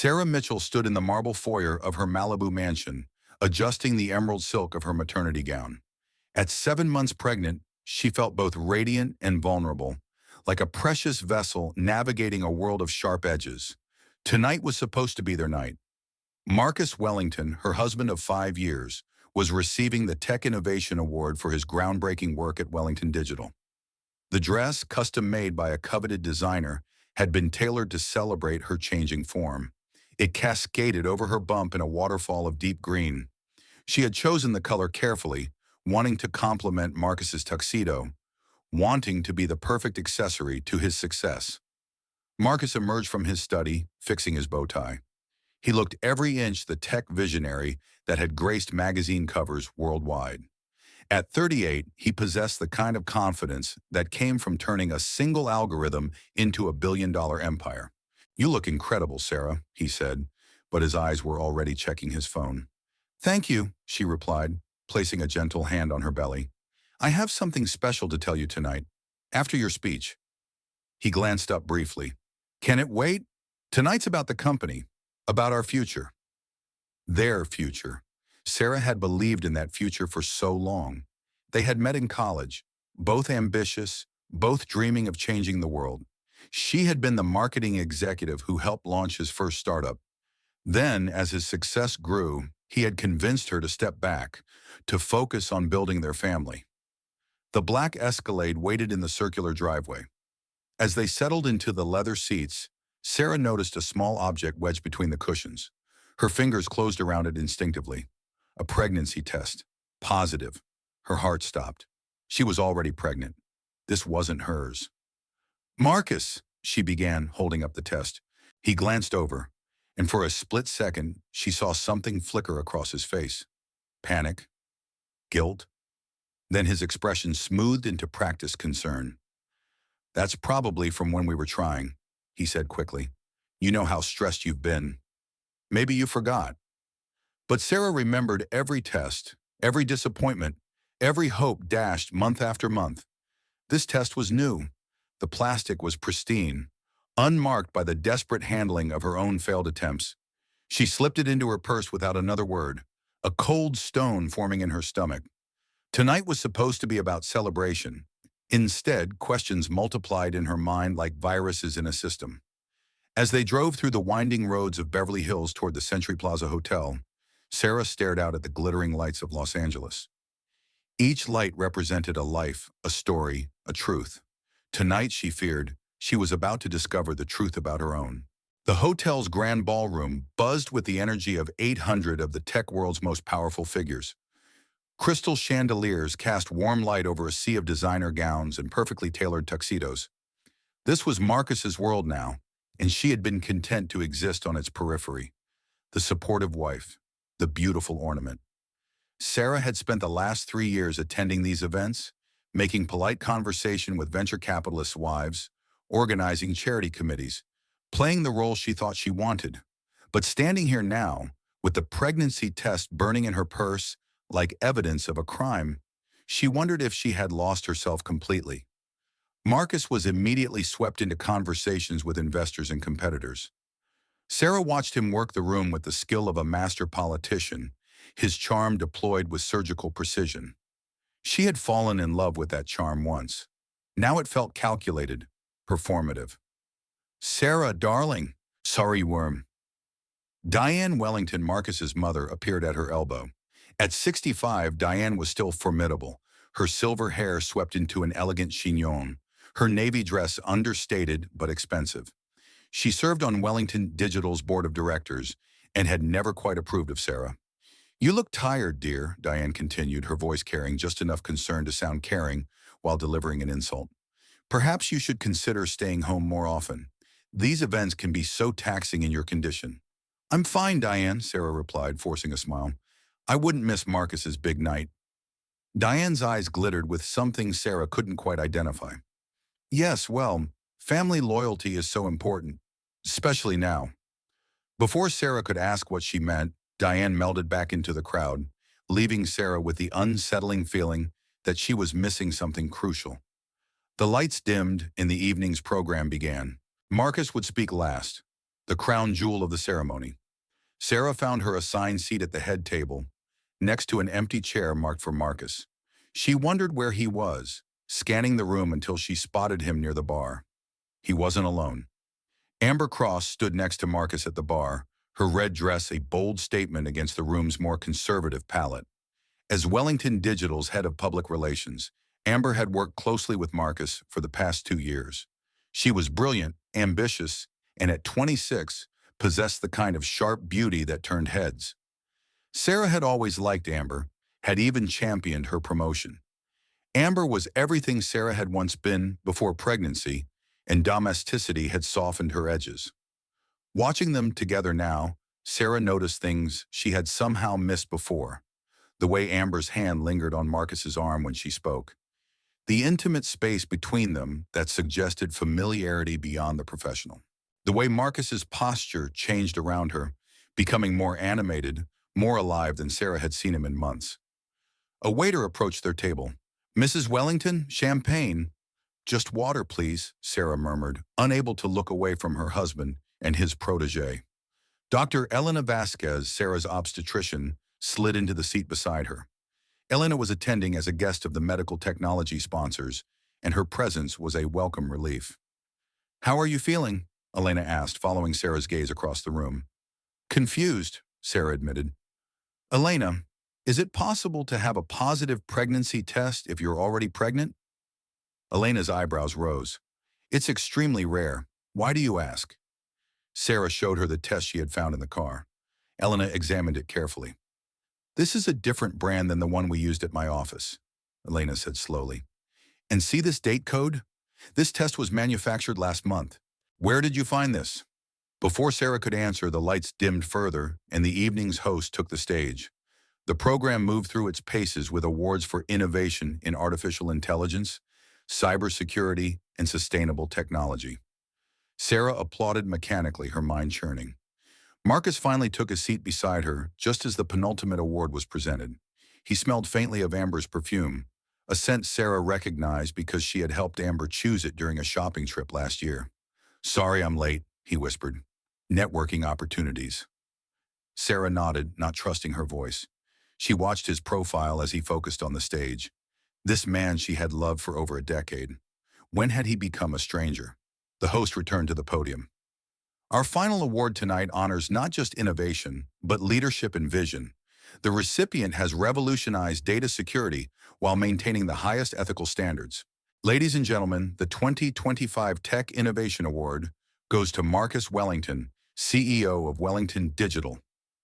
Sarah Mitchell stood in the marble foyer of her Malibu mansion, adjusting the emerald silk of her maternity gown. At 7 months pregnant, she felt both radiant and vulnerable, like a precious vessel navigating a world of sharp edges. Tonight was supposed to be their night. Marcus Wellington, her husband of 5 years, was receiving the Tech Innovation Award for his groundbreaking work at Wellington Digital. The dress, custom-made by a coveted designer, had been tailored to celebrate her changing form. It cascaded over her bump in a waterfall of deep green. She had chosen the color carefully, wanting to complement Marcus's tuxedo, wanting to be the perfect accessory to his success. Marcus emerged from his study, fixing his bow tie. He looked every inch the tech visionary that had graced magazine covers worldwide. At 38, he possessed the kind of confidence that came from turning a single algorithm into a billion-dollar empire. "You look incredible, Sarah," he said, but his eyes were already checking his phone. "Thank you," she replied, placing a gentle hand on her belly. "I have something special to tell you tonight, after your speech." He glanced up briefly. "Can it wait? Tonight's about the company, about our future." Their future. Sarah had believed in that future for so long. They had met in college, both ambitious, both dreaming of changing the world. She had been the marketing executive who helped launch his first startup. Then, as his success grew, he had convinced her to step back, to focus on building their family. The black Escalade waited in the circular driveway. As they settled into the leather seats, Sarah noticed a small object wedged between the cushions. Her fingers closed around it instinctively. A pregnancy test. Positive. Her heart stopped. She was already pregnant. This wasn't hers. "Marcus," she began, holding up the test. He glanced over, and for a split second, she saw something flicker across his face. Panic. Guilt. Then his expression smoothed into practiced concern. "That's probably from when we were trying," he said quickly. "You know how stressed you've been. Maybe you forgot." But Sarah remembered every test, every disappointment, every hope dashed month after month. This test was new. The plastic was pristine, unmarked by the desperate handling of her own failed attempts. She slipped it into her purse without another word, a cold stone forming in her stomach. Tonight was supposed to be about celebration. Instead, questions multiplied in her mind like viruses in a system. As they drove through the winding roads of Beverly Hills toward the Century Plaza Hotel, Sarah stared out at the glittering lights of Los Angeles. Each light represented a life, a story, a truth. Tonight, she feared, she was about to discover the truth about her own. The hotel's grand ballroom buzzed with the energy of 800 of the tech world's most powerful figures. Crystal chandeliers cast warm light over a sea of designer gowns and perfectly tailored tuxedos. This was Marcus's world now, and she had been content to exist on its periphery. The supportive wife, the beautiful ornament. Sarah had spent the last 3 years attending these events, making polite conversation with venture capitalists' wives, organizing charity committees, playing the role she thought she wanted. But standing here now, with the pregnancy test burning in her purse like evidence of a crime, she wondered if she had lost herself completely. Marcus was immediately swept into conversations with investors and competitors. Sarah watched him work the room with the skill of a master politician, his charm deployed with surgical precision. She had fallen in love with that charm once. Now it felt calculated, performative. "Sarah, darling." "Sorry, worm." Diane Wellington, Marcus's mother, appeared at her elbow. At 65, Diane was still formidable, her silver hair swept into an elegant chignon, her navy dress understated but expensive. She served on Wellington Digital's board of directors and had never quite approved of Sarah. "You look tired, dear," Diane continued, her voice carrying just enough concern to sound caring while delivering an insult. "Perhaps you should consider staying home more often. These events can be so taxing in your condition." "I'm fine, Diane," Sarah replied, forcing a smile. "I wouldn't miss Marcus's big night." Diane's eyes glittered with something Sarah couldn't quite identify. "Yes, well, family loyalty is so important, especially now." Before Sarah could ask what she meant, Diane melded back into the crowd, leaving Sarah with the unsettling feeling that she was missing something crucial. The lights dimmed and the evening's program began. Marcus would speak last. the crown jewel of the ceremony. Sarah found her assigned seat at the head table, next to an empty chair marked for Marcus. She wondered where he was, scanning the room until she spotted him near the bar. He wasn't alone. Amber Cross stood next to Marcus at the bar, her red dress a bold statement against the room's more conservative palette. As Wellington Digital's head of public relations, Amber had worked closely with Marcus for the past 2 years. She was brilliant, ambitious, and at 26, possessed the kind of sharp beauty that turned heads. Sarah had always liked Amber, had even championed her promotion. Amber was everything Sarah had once been before pregnancy, and domesticity had softened her edges. Watching them together now, Sarah noticed things she had somehow missed before. The way Amber's hand lingered on Marcus's arm when she spoke. The intimate space between them that suggested familiarity beyond the professional. The way Marcus's posture changed around her, becoming more animated, more alive than Sarah had seen him in months. A waiter approached their table. "Mrs. Wellington, champagne." "Just water, please," Sarah murmured, unable to look away from her husband and his protege. Dr. Elena Vasquez, Sarah's obstetrician, slid into the seat beside her. Elena was attending as a guest of the medical technology sponsors, and her presence was a welcome relief. "How are you feeling?" Elena asked, following Sarah's gaze across the room. "Confused," Sarah admitted. "Elena, is it possible to have a positive pregnancy test if you're already pregnant?" Elena's eyebrows rose. "It's extremely rare. Why do you ask?" Sarah showed her the test she had found in the car. Elena examined it carefully. "This is a different brand than the one we used at my office," Elena said slowly. "And see this date code? This test was manufactured last month. Where did you find this?" Before Sarah could answer, the lights dimmed further, and the evening's host took the stage. The program moved through its paces with awards for innovation in artificial intelligence, cybersecurity, and sustainable technology. Sarah applauded mechanically, her mind churning. Marcus finally took a seat beside her, just as the penultimate award was presented. He smelled faintly of Amber's perfume, a scent Sarah recognized because she had helped Amber choose it during a shopping trip last year. "Sorry I'm late," he whispered. "Networking opportunities." Sarah nodded, not trusting her voice. She watched his profile as he focused on the stage. This man she had loved for over a decade. When had he become a stranger? The host returned to the podium. "Our final award tonight honors not just innovation, but leadership and vision. The recipient has revolutionized data security while maintaining the highest ethical standards. Ladies and gentlemen, the 2025 Tech Innovation Award goes to Marcus Wellington, CEO of Wellington Digital."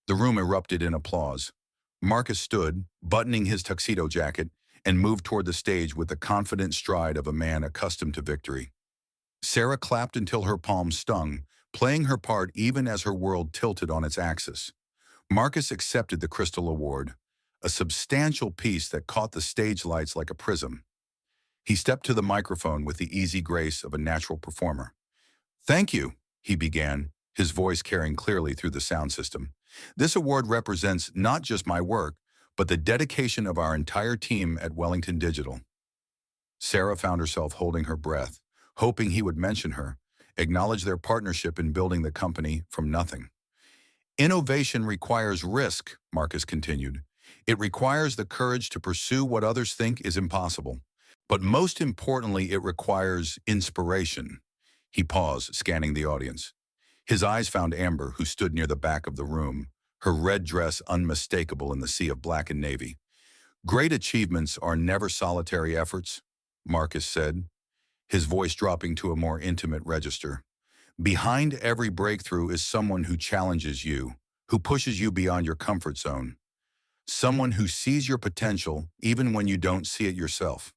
The room erupted in applause. Marcus stood, buttoning his tuxedo jacket, and moved toward the stage with the confident stride of a man accustomed to victory. Sarah clapped until her palms stung, playing her part even as her world tilted on its axis. Marcus accepted the Crystal Award, a substantial piece that caught the stage lights like a prism. He stepped to the microphone with the easy grace of a natural performer. "Thank you," he began, his voice carrying clearly through the sound system. "This award represents not just my work, but the dedication of our entire team at Wellington Digital." Sarah found herself holding her breath, hoping he would mention her, acknowledge their partnership in building the company from nothing. "Innovation requires risk," Marcus continued. "It requires the courage to pursue what others think is impossible. But most importantly, it requires inspiration." He paused, scanning the audience. His eyes found Amber, who stood near the back of the room, her red dress unmistakable in the sea of black and navy. "Great achievements are never solitary efforts," Marcus said, his voice dropping to a more intimate register. "Behind every breakthrough is someone who challenges you, who pushes you beyond your comfort zone. Someone who sees your potential even when you don't see it yourself."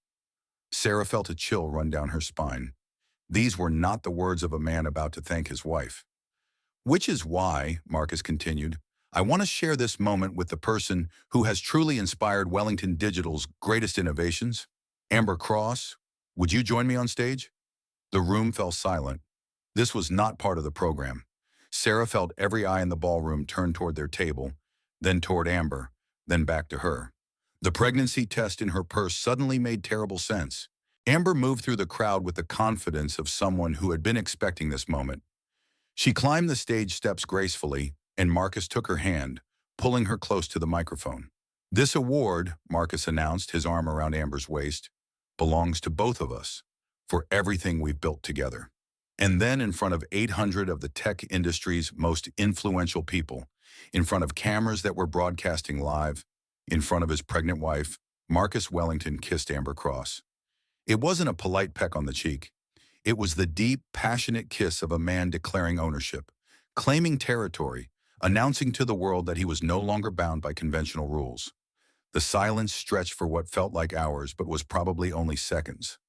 Sarah felt a chill run down her spine. These were not the words of a man about to thank his wife. "Which is why," Marcus continued, "I want to share this moment with the person who has truly inspired Wellington Digital's greatest innovations. Amber Cross, would you join me on stage?" The room fell silent. This was not part of the program. Sarah felt every eye in the ballroom turn toward their table, then toward Amber, then back to her. The pregnancy test in her purse suddenly made terrible sense. Amber moved through the crowd with the confidence of someone who had been expecting this moment. She climbed the stage steps gracefully, and Marcus took her hand, pulling her close to the microphone. "This award," Marcus announced, his arm around Amber's waist, "belongs to both of us for everything we've built together." And then in front of 800 of the tech industry's most influential people, in front of cameras that were broadcasting live, in front of his pregnant wife, Marcus Wellington kissed Amber Cross. It wasn't a polite peck on the cheek. It was the deep, passionate kiss of a man declaring ownership, claiming territory, announcing to the world that he was no longer bound by conventional rules. The silence stretched for what felt like hours but was probably only seconds.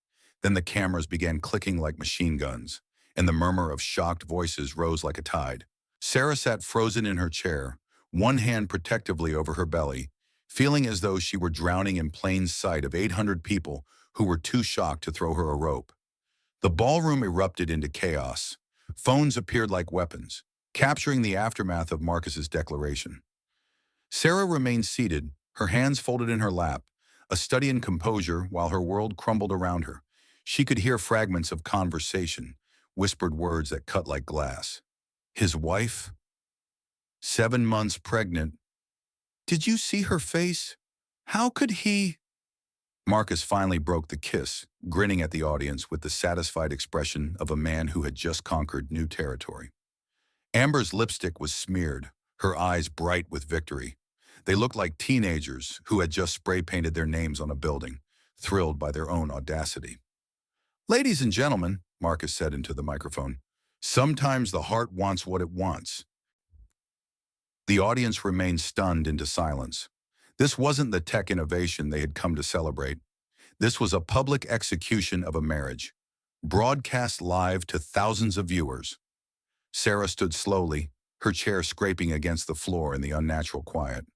Then the cameras began clicking like machine guns, and the murmur of shocked voices rose like a tide. Sarah sat frozen in her chair, one hand protectively over her belly, feeling as though she were drowning in plain sight of 800 people who were too shocked to throw her a rope. The ballroom erupted into chaos. Phones appeared like weapons, capturing the aftermath of Marcus's declaration. Sarah remained seated, her hands folded in her lap, a study in composure while her world crumbled around her. She could hear fragments of conversation, whispered words that cut like glass. His wife? 7 months pregnant. Did you see her face? How could he? Marcus finally broke the kiss, grinning at the audience with the satisfied expression of a man who had just conquered new territory. Amber's lipstick was smeared, her eyes bright with victory. They looked like teenagers who had just spray-painted their names on a building, thrilled by their own audacity. "Ladies and gentlemen," Marcus said into the microphone, "sometimes the heart wants what it wants." The audience remained stunned into silence. This wasn't the tech innovation they had come to celebrate. This was a public execution of a marriage, broadcast live to thousands of viewers. Sarah stood slowly, her chair scraping against the floor in the unnatural quiet.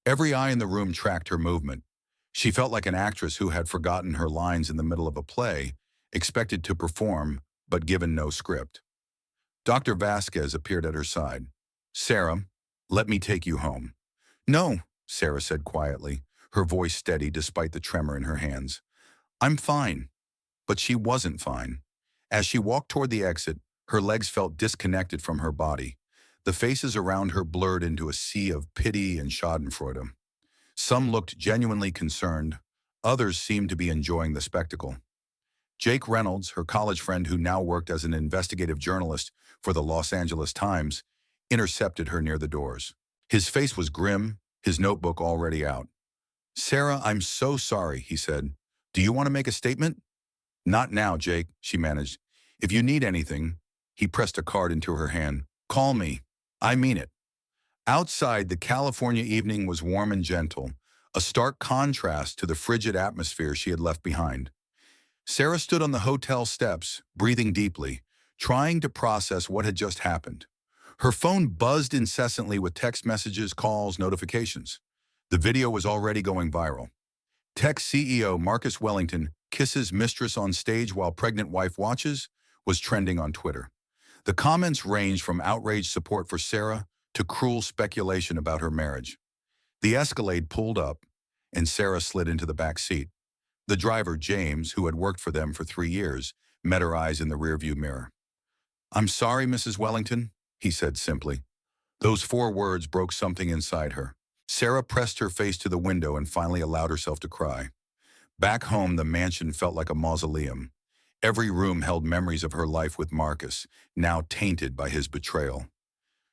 Every eye in the room tracked her movement. She felt like an actress who had forgotten her lines in the middle of a play, expected to perform, but given no script. Dr. Vasquez appeared at her side. "Sarah, let me take you home." "No," Sarah said quietly, her voice steady despite the tremor in her hands. "I'm fine." But she wasn't fine. As she walked toward the exit, her legs felt disconnected from her body. The faces around her blurred into a sea of pity and schadenfreude. Some looked genuinely concerned. Others seemed to be enjoying the spectacle. Jake Reynolds, her college friend who now worked as an investigative journalist for the Los Angeles Times, intercepted her near the doors. His face was grim, his notebook already out. "Sarah, I'm so sorry," he said. "Do you want to make a statement?" "Not now, Jake," she managed. "If you need anything," he pressed a card into her hand, "call me. I mean it." Outside, the California evening was warm and gentle, a stark contrast to the frigid atmosphere she had left behind. Sarah stood on the hotel steps, breathing deeply, trying to process what had just happened. Her phone buzzed incessantly with text messages, calls, notifications. The video was already going viral. Tech CEO Marcus Wellington kisses mistress on stage while pregnant wife watches was trending on Twitter. The comments ranged from outraged support for Sarah to cruel speculation about her marriage. The Escalade pulled up, and Sarah slid into the back seat. The driver, James, who had worked for them for 3 years, met her eyes in the rearview mirror. "I'm sorry, Mrs. Wellington," he said simply. Those 4 words broke something inside her. Sarah pressed her face to the window and finally allowed herself to cry. Back home, the mansion felt like a mausoleum. Every room held memories of her life with Marcus, now tainted by his betrayal.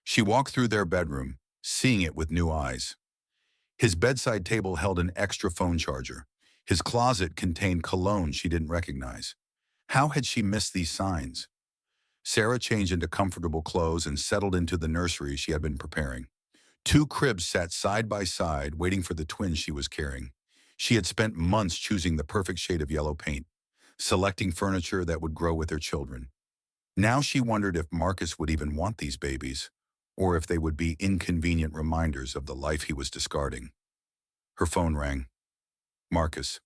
She walked through their bedroom, seeing it with new eyes. His bedside table held an extra phone charger. His closet contained cologne she didn't recognize. How had she missed these signs? Sarah changed into comfortable clothes and settled into the nursery she had been preparing. 2 cribs sat side by side, waiting for the twins she was carrying. She had spent months choosing the perfect shade of yellow paint, selecting furniture that would grow with their children. Now she wondered if Marcus would even want these babies, or if they would be inconvenient reminders of the life he was discarding. Her phone rang. Marcus.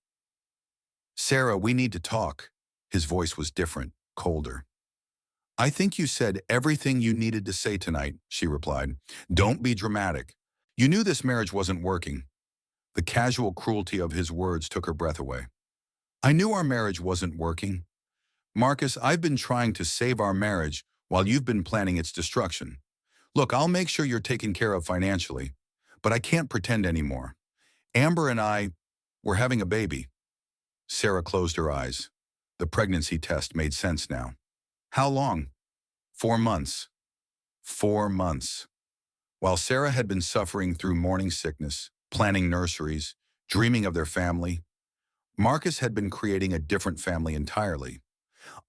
"Sarah, we need to talk." His voice was different, colder. "I think you said everything you needed to say tonight," she replied. "Don't be dramatic. You knew this marriage wasn't working." The casual cruelty of his words took her breath away. "I knew our marriage wasn't working. Marcus, I've been trying to save our marriage while you've been planning its destruction. Look, I'll make sure you're taken care of financially, but I can't pretend anymore. Amber and we're having a baby." Sarah closed her eyes. The pregnancy test made sense now. How long? 4 months. 4 months. While Sarah had been suffering through morning sickness, planning nurseries, dreaming of their family, Marcus had been creating a different family entirely.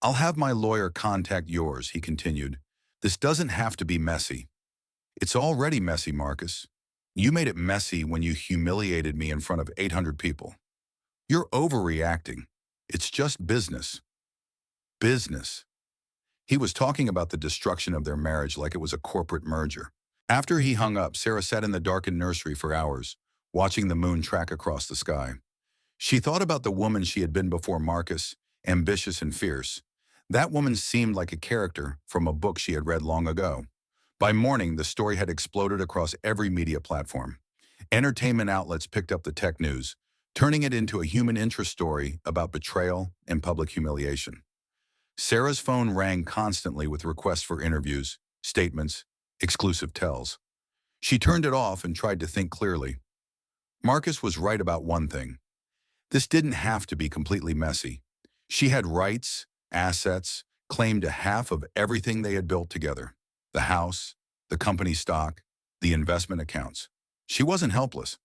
"I'll have my lawyer contact yours," he continued. "This doesn't have to be messy." "It's already messy, Marcus. You made it messy when you humiliated me in front of 800 people. You're overreacting. It's just business." Business. He was talking about the destruction of their marriage like it was a corporate merger. After he hung up, Sarah sat in the darkened nursery for hours, watching the moon track across the sky. She thought about the woman she had been before Marcus, ambitious and fierce. That woman seemed like a character from a book she had read long ago. By morning, the story had exploded across every media platform. Entertainment outlets picked up the tech news, turning it into a human interest story about betrayal and public humiliation. Sarah's phone rang constantly with requests for interviews, statements, exclusive tells. She turned it off and tried to think clearly. Marcus was right about one thing. This didn't have to be completely messy. She had rights, assets, claimed to half of everything they had built together. The house, the company stock, the investment accounts. She wasn't helpless.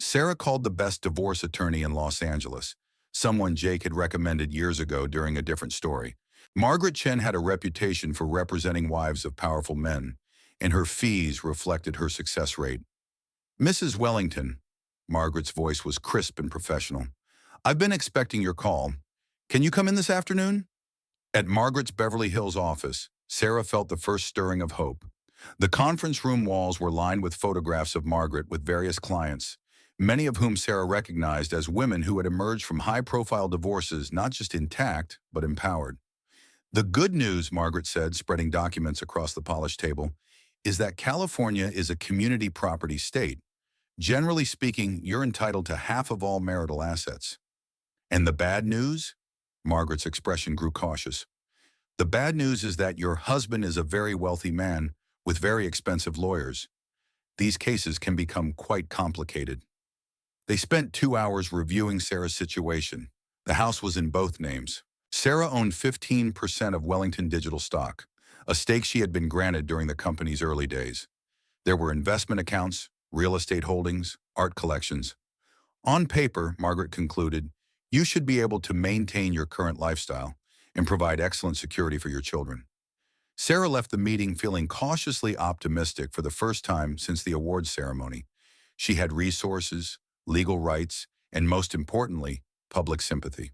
Sarah called the best divorce attorney in Los Angeles, someone Jake had recommended years ago during a different story. Margaret Chen had a reputation for representing wives of powerful men, and her fees reflected her success rate. "Mrs. Wellington," Margaret's voice was crisp and professional, "I've been expecting your call. Can you come in this afternoon?" At Margaret's Beverly Hills office, Sarah felt the first stirring of hope. The conference room walls were lined with photographs of Margaret with various clients, many of whom Sarah recognized as women who had emerged from high-profile divorces not just intact, but empowered. "The good news," Margaret said, spreading documents across the polished table, "is that California is a community property state. Generally speaking, you're entitled to half of all marital assets." "And the bad news?" Margaret's expression grew cautious. "The bad news is that your husband is a very wealthy man with very expensive lawyers. These cases can become quite complicated." They spent 2 hours reviewing Sarah's situation. The house was in both names. Sarah owned 15% of Wellington Digital stock, a stake she had been granted during the company's early days. There were investment accounts, real estate holdings, art collections. On paper, Margaret concluded, you should be able to maintain your current lifestyle and provide excellent security for your children. Sarah left the meeting feeling cautiously optimistic for the first time since the awards ceremony. She had resources, legal rights, and most importantly, public sympathy.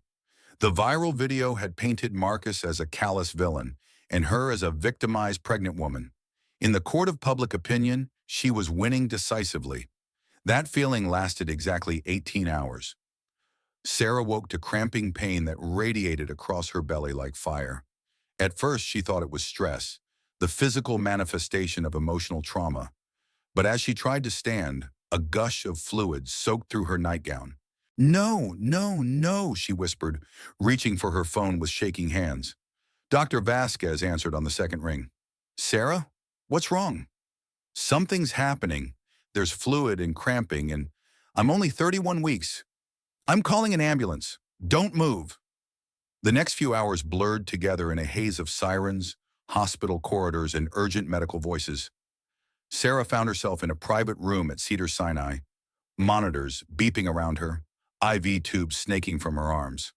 The viral video had painted Marcus as a callous villain and her as a victimized pregnant woman. In the court of public opinion, she was winning decisively. That feeling lasted exactly 18 hours. Sarah woke to cramping pain that radiated across her belly like fire. At first, she thought it was stress, the physical manifestation of emotional trauma. But as she tried to stand, a gush of fluid soaked through her nightgown. "No, no, no," she whispered, reaching for her phone with shaking hands. Dr. Vasquez answered on the second ring. "Sarah, what's wrong?" "Something's happening. There's fluid and cramping, and I'm only 31 weeks. I'm calling an ambulance. Don't move." The next few hours blurred together in a haze of sirens, hospital corridors, and urgent medical voices. Sarah found herself in a private room at Cedars-Sinai, monitors beeping around her, IV tubes snaking from her arms.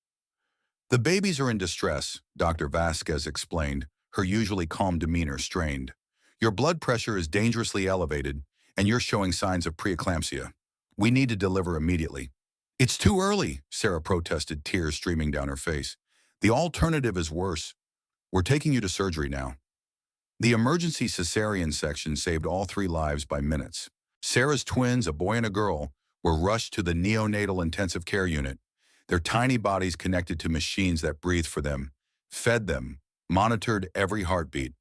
"The babies are in distress," Dr. Vasquez explained, her usually calm demeanor strained. "Your blood pressure is dangerously elevated, and you're showing signs of preeclampsia. We need to deliver immediately." "It's too early," Sarah protested, tears streaming down her face. "The alternative is worse. We're taking you to surgery now." The emergency cesarean section saved all 3 lives by minutes. Sarah's twins, a boy and a girl, were rushed to the neonatal intensive care unit, their tiny bodies connected to machines that breathed for them, fed them, monitored every heartbeat.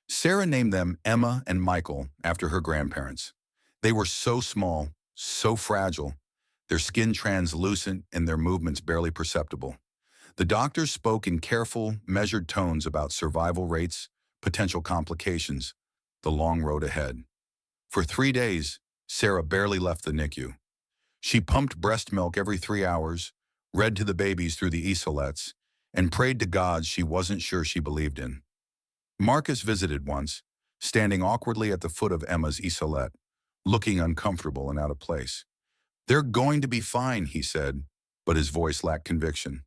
Sarah named them Emma and Michael after her grandparents. They were so small, so fragile, their skin translucent and their movements barely perceptible. The doctors spoke in careful, measured tones about survival rates, potential complications, the long road ahead. For 3 days, Sarah barely left the NICU. She pumped breast milk every 3 hours, read to the babies through the esolettes, and prayed to gods she wasn't sure she believed in. Marcus visited once, standing awkwardly at the foot of Emma's esolette, looking uncomfortable and out of place. "They're going to be fine," he said, but his voice lacked conviction.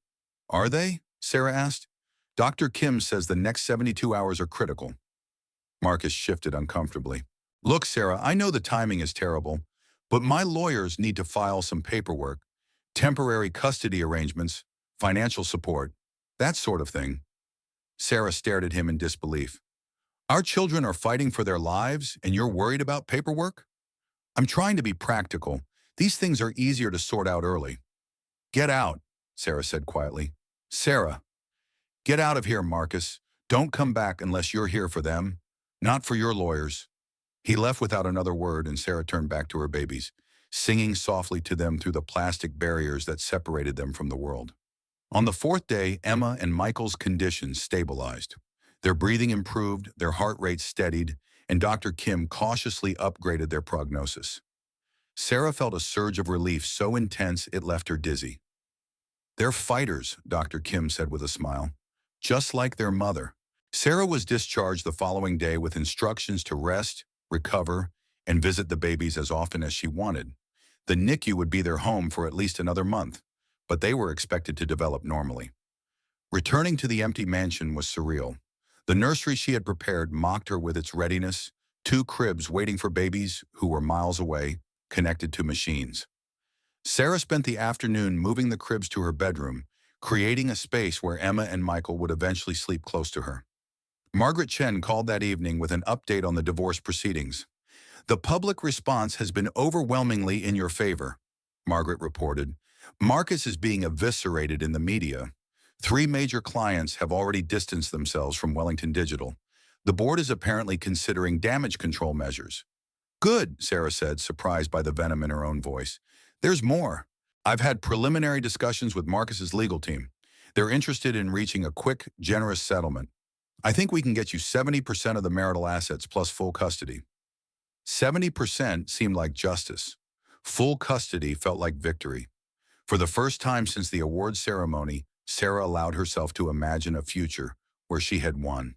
"Are they?" Sarah asked. "Dr. Kim says the next 72 hours are critical." Marcus shifted uncomfortably. "Look, Sarah, I know the timing is terrible, but my lawyers need to file some paperwork, temporary custody arrangements, financial support, that sort of thing." Sarah stared at him in disbelief. "Our children are fighting for their lives, and you're worried about paperwork?" "I'm trying to be practical. These things are easier to sort out early." "Get out," Sarah said quietly. "Sarah, get out of here, Marcus. Don't come back unless you're here for them, not for your lawyers." He left without another word, and Sarah turned back to her babies, singing softly to them through the plastic barriers that separated them from the world. On the fourth day, Emma and Michael's conditions stabilized. Their breathing improved, their heart rate steadied, and Dr. Kim cautiously upgraded their prognosis. Sarah felt a surge of relief so intense it left her dizzy. "They're fighters," Dr. Kim said with a smile, "just like their mother." Sarah was discharged the following day with instructions to rest, recover, and visit the babies as often as she wanted. The NICU would be their home for at least another month, but they were expected to develop normally. Returning to the empty mansion was surreal. The nursery she had prepared mocked her with its readiness, 2 cribs waiting for babies who were miles away, connected to machines. Sarah spent the afternoon moving the cribs to her bedroom, creating a space where Emma and Michael would eventually sleep close to her. Margaret Chen called that evening with an update on the divorce proceedings. "The public response has been overwhelmingly in your favor," Margaret reported. "Marcus is being eviscerated in the media. 3 major clients have already distanced themselves from Wellington Digital. The board is apparently considering damage control measures." "Good," Sarah said, surprised by the venom in her own voice. "There's more. I've had preliminary discussions with Marcus's legal team. They're interested in reaching a quick, generous settlement. I think we can get you 70% of the marital assets plus full custody." 70% seemed like justice. Full custody felt like victory. For the first time since the awards ceremony, Sarah allowed herself to imagine a future where she had won.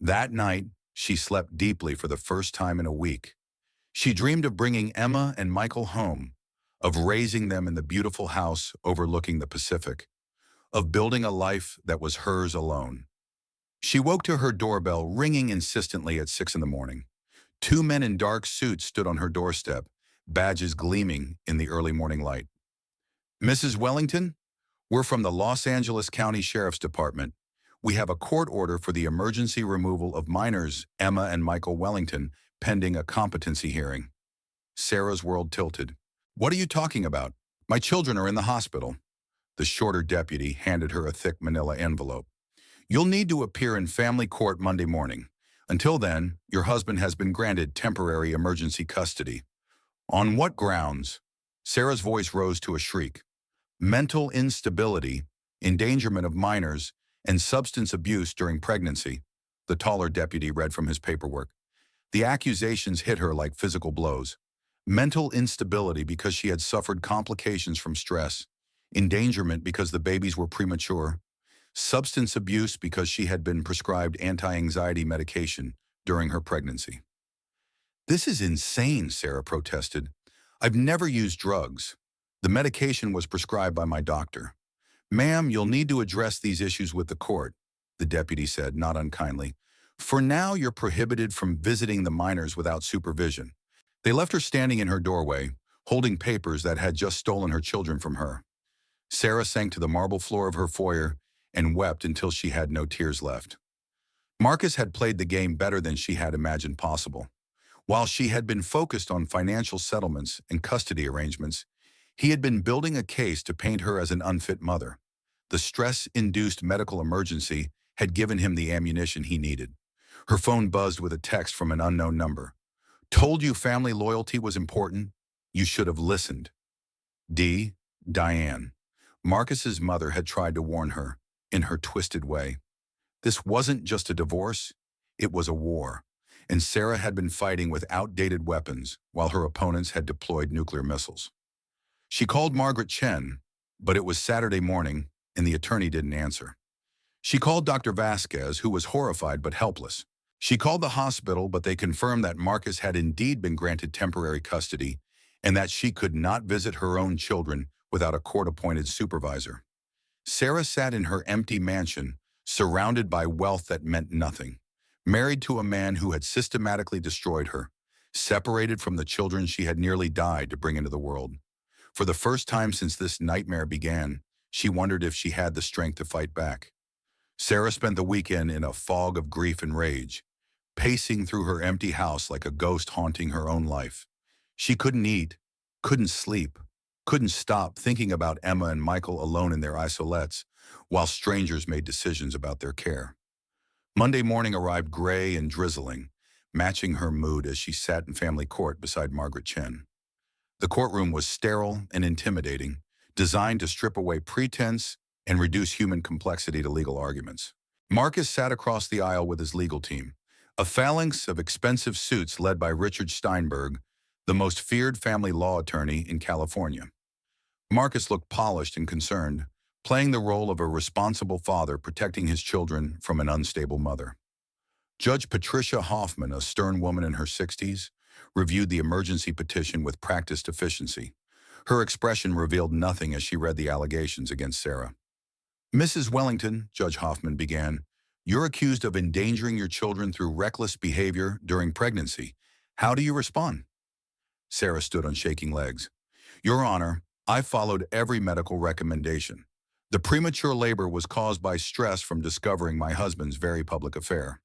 That night, she slept deeply for the first time in a week. She dreamed of bringing Emma and Michael home, of raising them in the beautiful house overlooking the Pacific, of building a life that was hers alone. She woke to her doorbell ringing insistently at 6 in the morning. 2 men in dark suits stood on her doorstep, badges gleaming in the early morning light. "Mrs. Wellington, we're from the Los Angeles County Sheriff's Department. We have a court order for the emergency removal of minors Emma and Michael Wellington pending a competency hearing." Sarah's world tilted. "What are you talking about? My children are in the hospital." The shorter deputy handed her a thick manila envelope. "You'll need to appear in family court Monday morning. Until then, your husband has been granted temporary emergency custody." "On what grounds?" Sarah's voice rose to a shriek. "Mental instability, endangerment of minors, and substance abuse during pregnancy," the taller deputy read from his paperwork. The accusations hit her like physical blows. Mental instability because she had suffered complications from stress, endangerment because the babies were premature, substance abuse because she had been prescribed anti-anxiety medication during her pregnancy. "This is insane," Sarah protested. "I've never used drugs. The medication was prescribed by my doctor." "Ma'am, you'll need to address these issues with the court," the deputy said, not unkindly. "For now, you're prohibited from visiting the minors without supervision." They left her standing in her doorway, holding papers that had just stolen her children from her. Sarah sank to the marble floor of her foyer and wept until she had no tears left. Marcus had played the game better than she had imagined possible. While she had been focused on financial settlements and custody arrangements, he had been building a case to paint her as an unfit mother. The stress-induced medical emergency had given him the ammunition he needed. Her phone buzzed with a text from an unknown number. "Told you family loyalty was important? You should have listened. Diane." Marcus's mother had tried to warn her, in her twisted way. This wasn't just a divorce. It was a war, and Sarah had been fighting with outdated weapons while her opponents had deployed nuclear missiles. She called Margaret Chen, but it was Saturday morning, and the attorney didn't answer. She called Dr. Vasquez, who was horrified but helpless. She called the hospital, but they confirmed that Marcus had indeed been granted temporary custody and that she could not visit her own children without a court-appointed supervisor. Sarah sat in her empty mansion, surrounded by wealth that meant nothing, married to a man who had systematically destroyed her, separated from the children she had nearly died to bring into the world. For the first time since this nightmare began, she wondered if she had the strength to fight back. Sarah spent the weekend in a fog of grief and rage, pacing through her empty house like a ghost haunting her own life. She couldn't eat, couldn't sleep, couldn't stop thinking about Emma and Michael alone in their isolettes, while strangers made decisions about their care. Monday morning arrived gray and drizzling, matching her mood as she sat in family court beside Margaret Chen. The courtroom was sterile and intimidating, designed to strip away pretense and reduce human complexity to legal arguments. Marcus sat across the aisle with his legal team, a phalanx of expensive suits led by Richard Steinberg, the most feared family law attorney in California. Marcus looked polished and concerned, playing the role of a responsible father protecting his children from an unstable mother. Judge Patricia Hoffman, a stern woman in her 60s, reviewed the emergency petition with practiced efficiency. Her expression revealed nothing as she read the allegations against Sarah. "Mrs. Wellington," Judge Hoffman began, "you're accused of endangering your children through reckless behavior during pregnancy. How do you respond?" Sarah stood on shaking legs. "Your Honor, I followed every medical recommendation. The premature labor was caused by stress from discovering my husband's very public affair."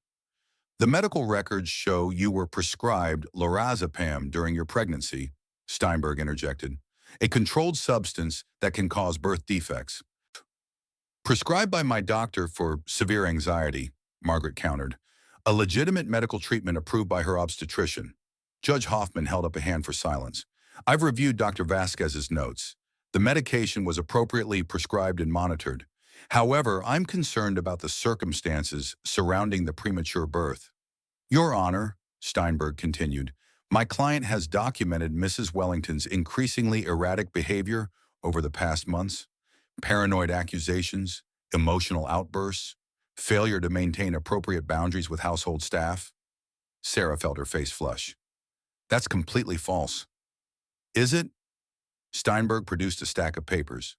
"The medical records show you were prescribed lorazepam during your pregnancy," Steinberg interjected, "a controlled substance that can cause birth defects." "Prescribed by my doctor for severe anxiety," Margaret countered. "A legitimate medical treatment approved by her obstetrician." Judge Hoffman held up a hand for silence. "I've reviewed Dr. Vasquez's notes. The medication was appropriately prescribed and monitored. However, I'm concerned about the circumstances surrounding the premature birth." "Your Honor," Steinberg continued, "my client has documented Mrs. Wellington's increasingly erratic behavior over the past months. Paranoid accusations, emotional outbursts, failure to maintain appropriate boundaries with household staff." Sarah felt her face flush. "That's completely false." "Is it?" Steinberg produced a stack of papers.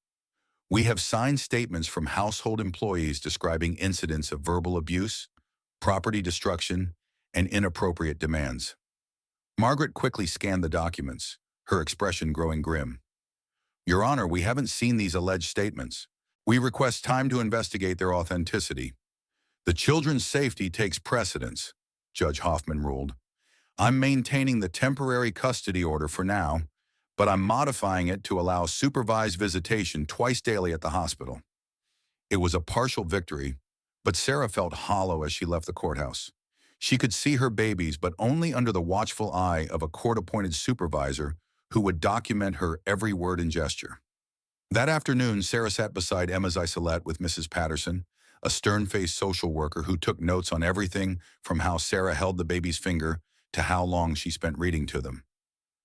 "We have signed statements from household employees describing incidents of verbal abuse, property destruction, and inappropriate demands." Margaret quickly scanned the documents, her expression growing grim. "Your Honor, we haven't seen these alleged statements. We request time to investigate their authenticity." "The children's safety takes precedence," Judge Hoffman ruled. "I'm maintaining the temporary custody order for now, but I'm modifying it to allow supervised visitation twice daily at the hospital." It was a partial victory, but Sarah felt hollow as she left the courthouse. She could see her babies, but only under the watchful eye of a court-appointed supervisor who would document her every word and gesture. That afternoon, Sarah sat beside Emma's isolette with Mrs. Patterson, a stern-faced social worker who took notes on everything from how Sarah held the baby's finger to how long she spent reading to them.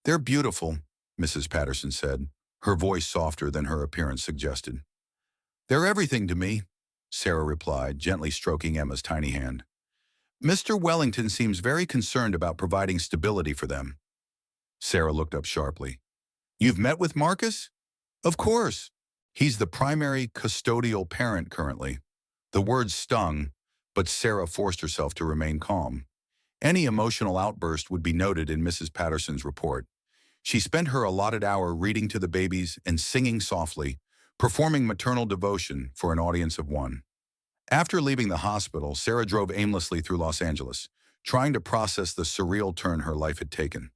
"They're beautiful," Mrs. Patterson said, her voice softer than her appearance suggested. "They're everything to me," Sarah replied, gently stroking Emma's tiny hand. "Mr. Wellington seems very concerned about providing stability for them." Sarah looked up sharply. "You've met with Marcus?" "Of course. He's the primary custodial parent currently." The words stung, but Sarah forced herself to remain calm. Any emotional outburst would be noted in Mrs. Patterson's report. She spent her allotted hour reading to the babies and singing softly, performing maternal devotion for an audience of one. After leaving the hospital, Sarah drove aimlessly through Los Angeles, trying to process the surreal turn her life had taken.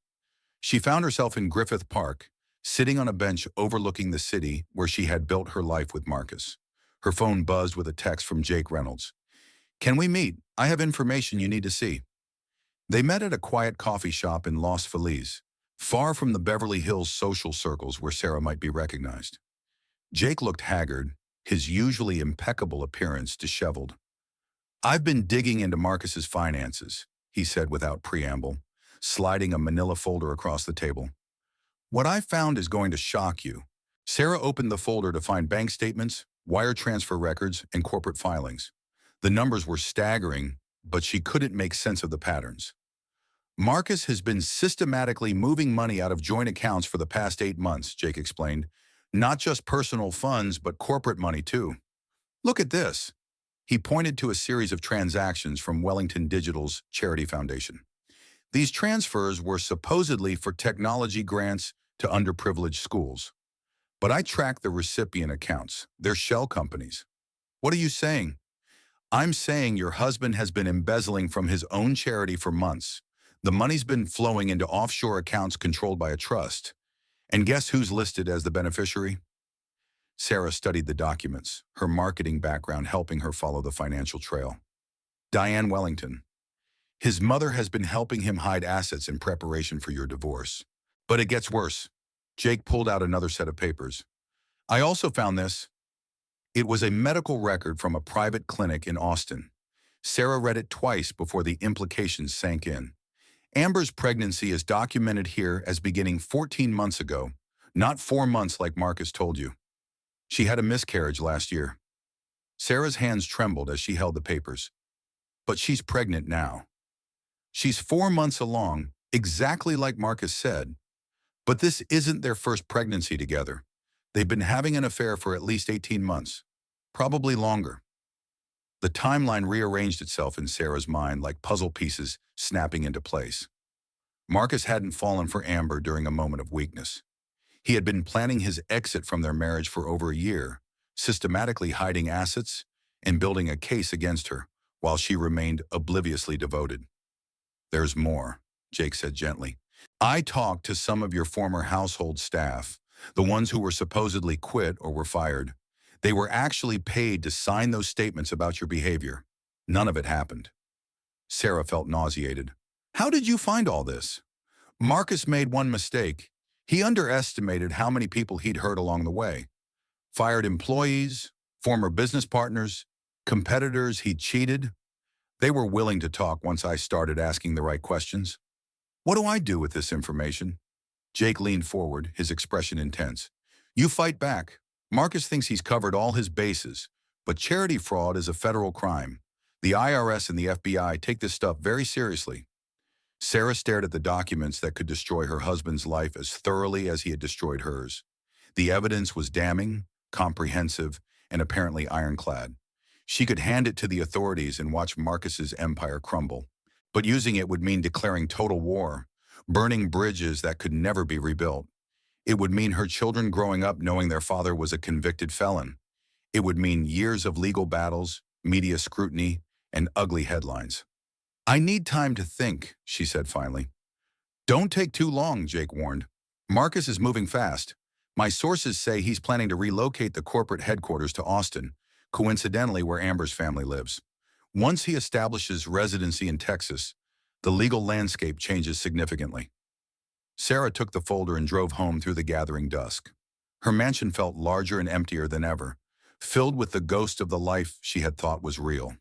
She found herself in Griffith Park, sitting on a bench overlooking the city where she had built her life with Marcus. Her phone buzzed with a text from Jake Reynolds. "Can we meet? I have information you need to see." They met at a quiet coffee shop in Los Feliz, far from the Beverly Hills social circles where Sarah might be recognized. Jake looked haggard, his usually impeccable appearance disheveled. I've been digging into Marcus's finances, he said without preamble, sliding a manila folder across the table. What I found is going to shock you. Sarah opened the folder to find bank statements, wire transfer records, and corporate filings. The numbers were staggering, but she couldn't make sense of the patterns. Marcus has been systematically moving money out of joint accounts for the past 8 months, Jake explained. Not just personal funds, but corporate money too. Look at this. He pointed to a series of transactions from Wellington Digital's charity foundation. These transfers were supposedly for technology grants to underprivileged schools. But I tracked the recipient accounts. They're shell companies. What are you saying? I'm saying your husband has been embezzling from his own charity for months. The money's been flowing into offshore accounts controlled by a trust. And guess who's listed as the beneficiary? Sarah studied the documents, her marketing background helping her follow the financial trail. Diane Wellington. His mother has been helping him hide assets in preparation for your divorce. But it gets worse. Jake pulled out another set of papers. I also found this. It was a medical record from a private clinic in Austin. Sarah read it twice before the implications sank in. Amber's pregnancy is documented here as beginning 14 months ago, not 4 months like Marcus told you. She had a miscarriage last year. Sarah's hands trembled as she held the papers. But she's pregnant now. She's 4 months along, exactly like Marcus said. But this isn't their first pregnancy together. They've been having an affair for at least 18 months, probably longer. The timeline rearranged itself in Sarah's mind like puzzle pieces snapping into place. Marcus hadn't fallen for Amber during a moment of weakness. He had been planning his exit from their marriage for over a year, systematically hiding assets and building a case against her, while she remained obliviously devoted. There's more, Jake said gently. I talked to some of your former household staff, the ones who were supposedly quit or were fired. They were actually paid to sign those statements about your behavior. None of it happened. Sarah felt nauseated. How did you find all this? Marcus made one mistake. He underestimated how many people he'd hurt along the way. Fired employees, former business partners, competitors he'd cheated. They were willing to talk once I started asking the right questions. What do I do with this information? Jake leaned forward, his expression intense. You fight back. Marcus thinks he's covered all his bases, but charity fraud is a federal crime. The IRS and the FBI take this stuff very seriously. Sarah stared at the documents that could destroy her husband's life as thoroughly as he had destroyed hers. The evidence was damning, comprehensive, and apparently ironclad. She could hand it to the authorities and watch Marcus's empire crumble. But using it would mean declaring total war, burning bridges that could never be rebuilt. It would mean her children growing up knowing their father was a convicted felon. It would mean years of legal battles, media scrutiny, and ugly headlines. I need time to think, she said finally. Don't take too long, Jake warned. Marcus is moving fast. My sources say he's planning to relocate the corporate headquarters to Austin, coincidentally where Amber's family lives. Once he establishes residency in Texas, the legal landscape changes significantly. Sarah took the folder and drove home through the gathering dusk. Her mansion felt larger and emptier than ever, filled with the ghost of the life she had thought was real.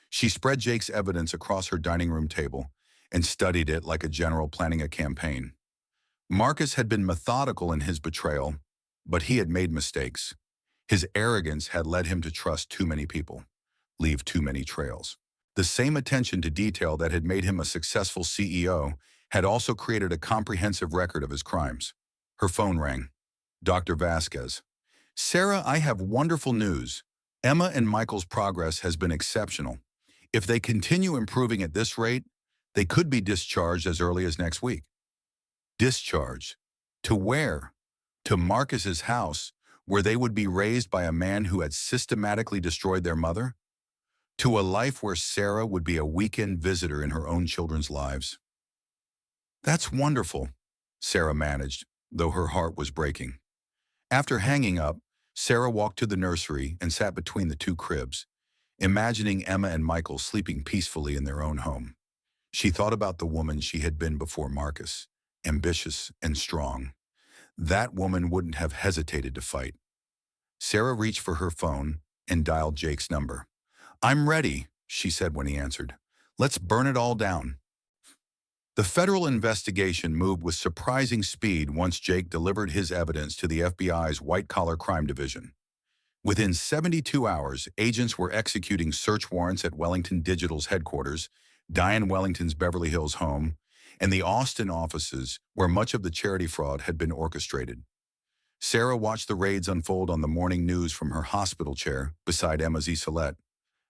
She spread Jake's evidence across her dining room table and studied it like a general planning a campaign. Marcus had been methodical in his betrayal, but he had made mistakes. His arrogance had led him to trust too many people, leave too many trails. The same attention to detail that had made him a successful CEO had also created a comprehensive record of his crimes. Her phone rang. Dr. Vasquez. Sarah, I have wonderful news. Emma and Michael's progress has been exceptional. If they continue improving at this rate, they could be discharged as early as next week. Discharged? To where? To Marcus's house, where they would be raised by a man who had systematically destroyed their mother? To a life where Sarah would be a weekend visitor in her own children's lives. That's wonderful, Sarah managed, though her heart was breaking. After hanging up, Sarah walked to the nursery and sat between the two cribs, imagining Emma and Michael sleeping peacefully in their own home. She thought about the woman she had been before Marcus, ambitious and strong. That woman wouldn't have hesitated to fight. Sarah reached for her phone and dialed Jake's number. I'm ready, she said when he answered. Let's burn it all down. The federal investigation moved with surprising speed once Jake delivered his evidence to the FBI's white-collar crime division. Within 72 hours, agents were executing search warrants at Wellington Digital's headquarters, Diane Wellington's Beverly Hills home, and the Austin offices where much of the charity fraud had been orchestrated. Sarah watched the raids unfold on the morning news from her hospital chair beside Emma's Isolette.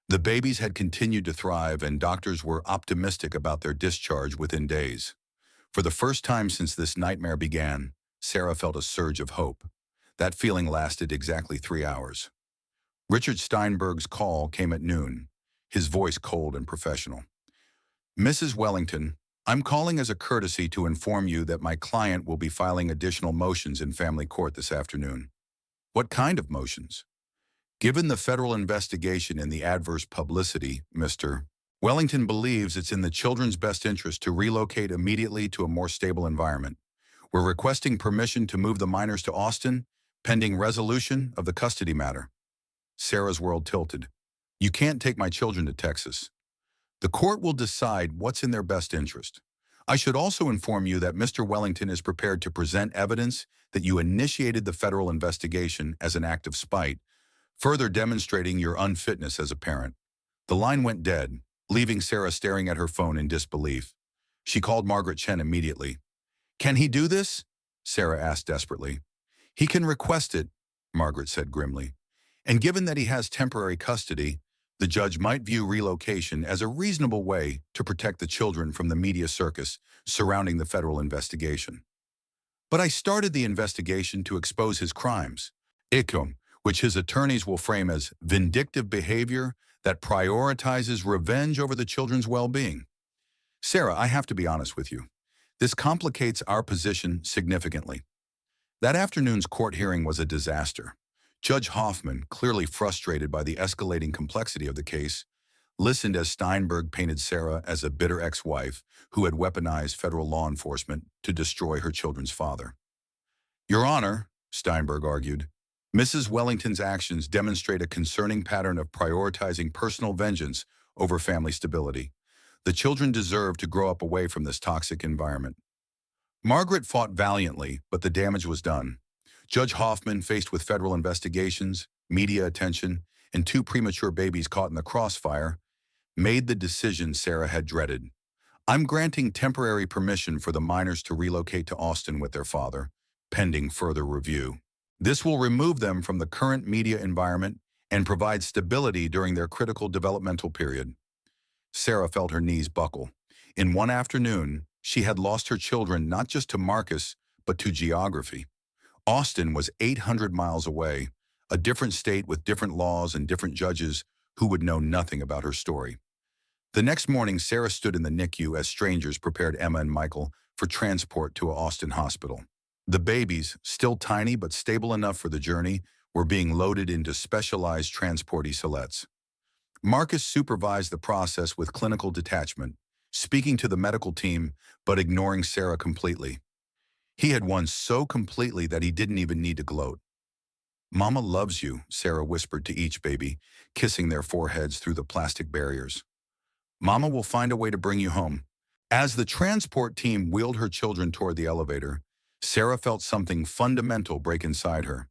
The babies had continued to thrive, and doctors were optimistic about their discharge within days. For the first time since this nightmare began, Sarah felt a surge of hope. That feeling lasted exactly 3 hours. Richard Steinberg's call came at noon, his voice cold and professional. Mrs. Wellington, I'm calling as a courtesy to inform you that my client will be filing additional motions in family court this afternoon. What kind of motions? Given the federal investigation and the adverse publicity, Mr. Wellington believes it's in the children's best interest to relocate immediately to a more stable environment. We're requesting permission to move the minors to Austin, pending resolution of the custody matter. Sarah's world tilted. You can't take my children to Texas. The court will decide what's in their best interest. I should also inform you that Mr. Wellington is prepared to present evidence that you initiated the federal investigation as an act of spite, further demonstrating your unfitness as a parent. The line went dead, leaving Sarah staring at her phone in disbelief. She called Margaret Chen immediately. Can he do this? Sarah asked desperately. He can request it, Margaret said grimly. And given that he has temporary custody, the judge might view relocation as a reasonable way to protect the children from the media circus surrounding the federal investigation. But I started the investigation to expose his crimes, ICOM, which his attorneys will frame as vindictive behavior that prioritizes revenge over the children's well-being. Sarah, I have to be honest with you. This complicates our position significantly. That afternoon's court hearing was a disaster. Judge Hoffman, clearly frustrated by the escalating complexity of the case, listened as Steinberg painted Sarah as a bitter ex-wife who had weaponized federal law enforcement to destroy her children's father. Your Honor, Steinberg argued, Mrs. Wellington's actions demonstrate a concerning pattern of prioritizing personal vengeance over family stability. The children deserve to grow up away from this toxic environment. Margaret fought valiantly, but the damage was done. Judge Hoffman, faced with federal investigations, media attention, and 2 premature babies caught in the crossfire, made the decision Sarah had dreaded. I'm granting temporary permission for the minors to relocate to Austin with their father, pending further review. This will remove them from the current media environment and provide stability during their critical developmental period. Sarah felt her knees buckle. In one afternoon, she had lost her children not just to Marcus, but to geography. Austin was 800 miles away, a different state with different laws and different judges who would know nothing about her story. The next morning, Sarah stood in the NICU as strangers prepared Emma and Michael for transport to an Austin hospital. The babies, still tiny but stable enough for the journey, were being loaded into specialized transport isolettes. Marcus supervised the process with clinical detachment, speaking to the medical team but ignoring Sarah completely. He had won so completely that he didn't even need to gloat. Mama loves you, Sarah whispered to each baby, kissing their foreheads through the plastic barriers. Mama will find a way to bring you home. As the transport team wheeled her children toward the elevator, Sarah felt something fundamental break inside her.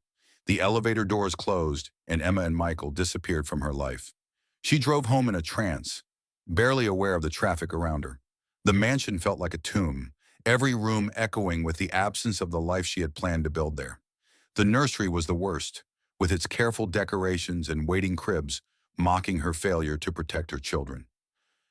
The elevator doors closed, and Emma and Michael disappeared from her life. She drove home in a trance, barely aware of the traffic around her. The mansion felt like a tomb, every room echoing with the absence of the life she had planned to build there. The nursery was the worst, with its careful decorations and waiting cribs mocking her failure to protect her children.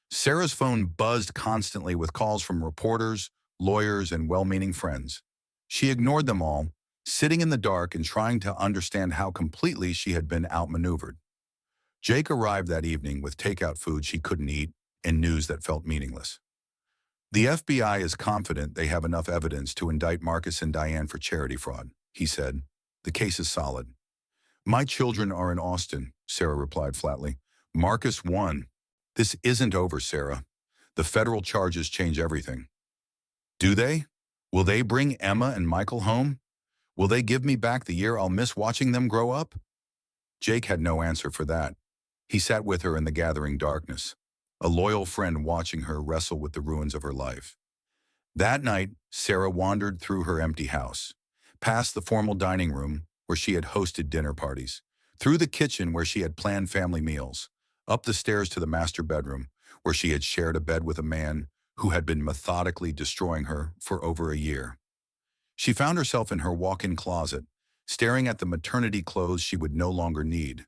Sarah's phone buzzed constantly with calls from reporters, lawyers, and well-meaning friends. She ignored them all, sitting in the dark and trying to understand how completely she had been outmaneuvered. Jake arrived that evening with takeout food she couldn't eat and news that felt meaningless. The FBI is confident they have enough evidence to indict Marcus and Diane for charity fraud, he said. The case is solid. My children are in Austin, Sarah replied flatly. Marcus won. This isn't over, Sarah. The federal charges change everything. Do they? Will they bring Emma and Michael home? Will they give me back the year I'll miss watching them grow up? Jake had no answer for that. He sat with her in the gathering darkness, a loyal friend watching her wrestle with the ruins of her life. That night, Sarah wandered through her empty house, past the formal dining room where she had hosted dinner parties, through the kitchen where she had planned family meals, up the stairs to the master bedroom where she had shared a bed with a man who had been methodically destroying her for over a year. She found herself in her walk-in closet, staring at the maternity clothes she would no longer need,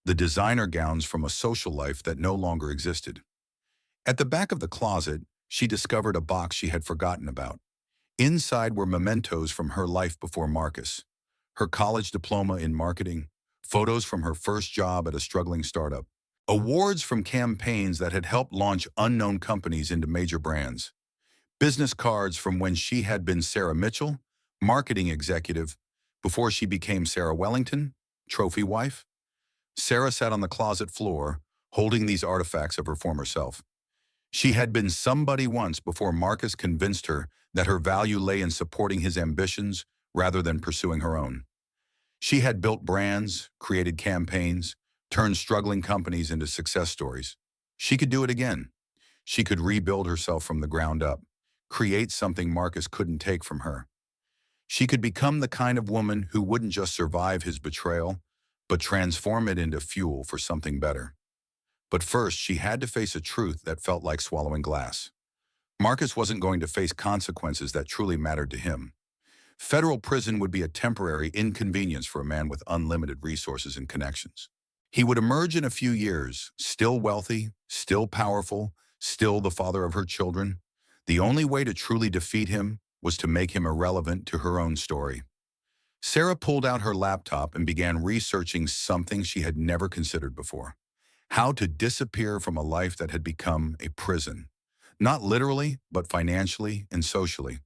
the designer gowns from a social life that no longer existed. At the back of the closet, she discovered a box she had forgotten about. Inside were mementos from her life before Marcus, her college diploma in marketing, photos from her first job at a struggling startup, awards from campaigns that had helped launch unknown companies into major brands, business cards from when she had been Sarah Mitchell, marketing executive, before she became Sarah Wellington, trophy wife. Sarah sat on the closet floor, holding these artifacts of her former self. She had been somebody once before Marcus convinced her that her value lay in supporting his ambitions rather than pursuing her own. She had built brands, created campaigns, turned struggling companies into success stories. She could do it again. She could rebuild herself from the ground up, create something Marcus couldn't take from her. She could become the kind of woman who wouldn't just survive his betrayal, but transform it into fuel for something better. But first, she had to face a truth that felt like swallowing glass. Marcus wasn't going to face consequences that truly mattered to him. Federal prison would be a temporary inconvenience for a man with unlimited resources and connections. He would emerge in a few years, still wealthy, still powerful, still the father of her children. The only way to truly defeat him was to make him irrelevant to her own story. Sarah pulled out her laptop and began researching something she had never considered before: how to disappear from a life that had become a prison. Not literally, but financially and socially.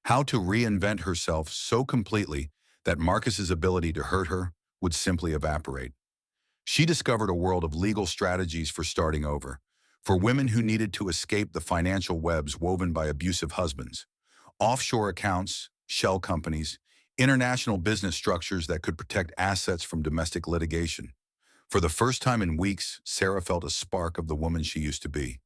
How to reinvent herself so completely that Marcus's ability to hurt her would simply evaporate. She discovered a world of legal strategies for starting over, for women who needed to escape the financial webs woven by abusive husbands, offshore accounts, shell companies, international business structures that could protect assets from domestic litigation. For the first time in weeks, Sarah felt a spark of the woman she used to be.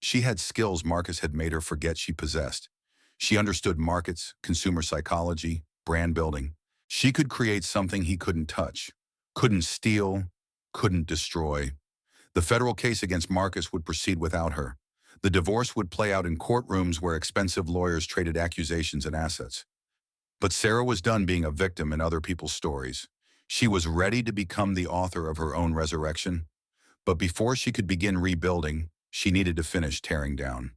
She had skills Marcus had made her forget she possessed. She understood markets, consumer psychology, brand building. She could create something he couldn't touch, couldn't steal, couldn't destroy. The federal case against Marcus would proceed without her. The divorce would play out in courtrooms where expensive lawyers traded accusations and assets. But Sarah was done being a victim in other people's stories. She was ready to become the author of her own resurrection. But before she could begin rebuilding, she needed to finish tearing down.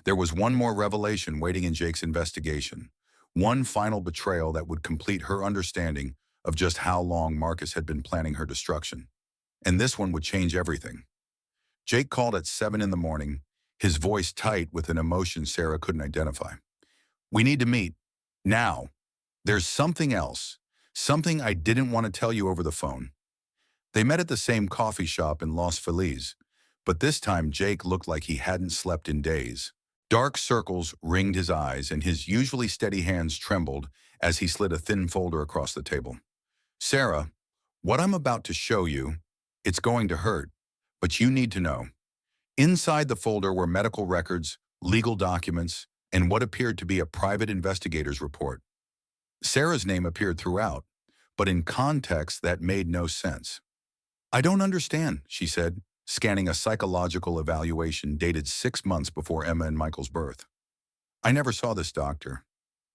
There was one more revelation waiting in Jake's investigation, one final betrayal that would complete her understanding of just how long Marcus had been planning her destruction. And this one would change everything. Jake called at 7 in the morning, his voice tight with an emotion Sarah couldn't identify. "We need to meet. Now. There's something else. Something I didn't want to tell you over the phone." They met at the same coffee shop in Los Feliz, but this time Jake looked like he hadn't slept in days. Dark circles ringed his eyes and his usually steady hands trembled as he slid a thin folder across the table. "Sarah, what I'm about to show you, it's going to hurt, but you need to know." Inside the folder were medical records, legal documents, and what appeared to be a private investigator's report. Sarah's name appeared throughout, but in context that made no sense. "I don't understand," she said, scanning a psychological evaluation dated 6 months before Emma and Michael's birth. "I never saw this doctor."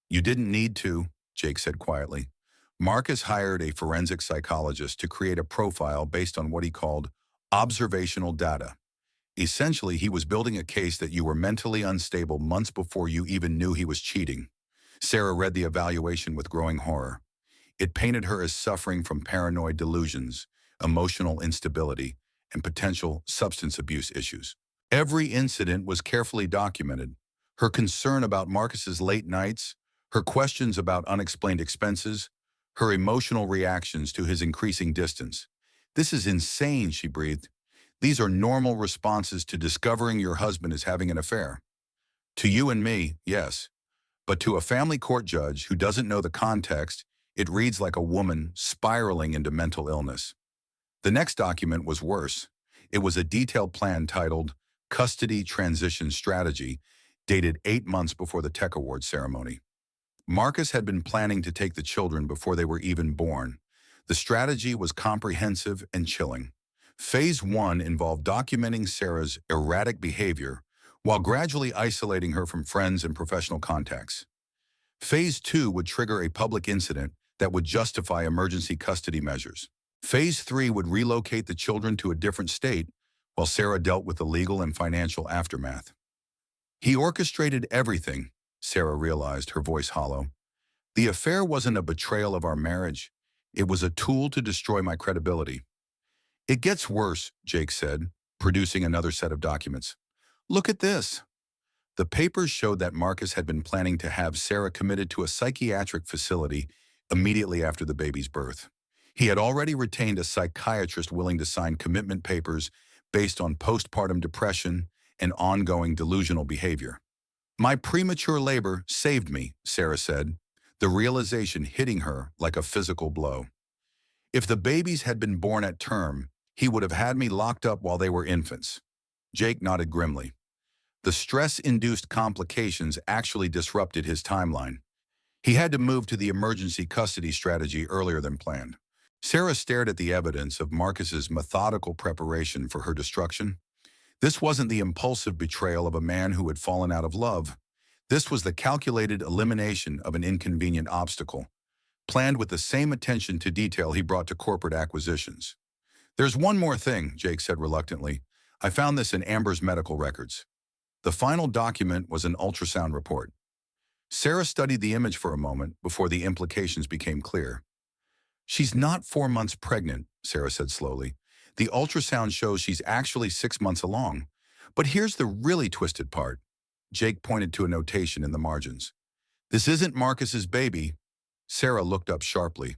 "You didn't need to," Jake said quietly. "Marcus hired a forensic psychologist to create a profile based on what he called observational data. Essentially, he was building a case that you were mentally unstable months before you even knew he was cheating." Sarah read the evaluation with growing horror. It painted her as suffering from paranoid delusions, emotional instability, and potential substance abuse issues. Every incident was carefully documented. Her concern about Marcus's late nights, her questions about unexplained expenses, her emotional reactions to his increasing distance. "This is insane," she breathed. "These are normal responses to discovering your husband is having an affair. To you and me, yes. But to a family court judge who doesn't know the context, it reads like a woman spiraling into mental illness." The next document was worse. It was a detailed plan titled Custody Transition Strategy, dated 8 months before the Tech Awards ceremony. Marcus had been planning to take the children before they were even born. The strategy was comprehensive and chilling. Phase 1 involved documenting Sarah's erratic behavior while gradually isolating her from friends and professional contacts. Phase 2 would trigger a public incident that would justify emergency custody measures. Phase 3 would relocate the children to a different state while Sarah dealt with the legal and financial aftermath. He orchestrated everything, Sarah realized, her voice hollow. The affair wasn't a betrayal of our marriage. It was a tool to destroy my credibility. It gets worse, Jake said, producing another set of documents. Look at this. The papers showed that Marcus had been planning to have Sarah committed to a psychiatric facility immediately after the baby's birth. He had already retained a psychiatrist willing to sign commitment papers based on postpartum depression and ongoing delusional behavior. My premature labor saved me, Sarah said, the realization hitting her like a physical blow. If the babies had been born at term, he would have had me locked up while they were infants. Jake nodded grimly. The stress-induced complications actually disrupted his timeline. He had to move to the emergency custody strategy earlier than planned. Sarah stared at the evidence of Marcus's methodical preparation for her destruction. This wasn't the impulsive betrayal of a man who had fallen out of love. This was the calculated elimination of an inconvenient obstacle, planned with the same attention to detail he brought to corporate acquisitions. There's one more thing, Jake said reluctantly. I found this in Amber's medical records. The final document was an ultrasound report. Sarah studied the image for a moment before the implications became clear. She's not 4 months pregnant, Sarah said slowly. The ultrasound shows she's actually 6 months along. But here's the really twisted part. Jake pointed to a notation in the margins. This isn't Marcus's baby. Sarah looked up sharply.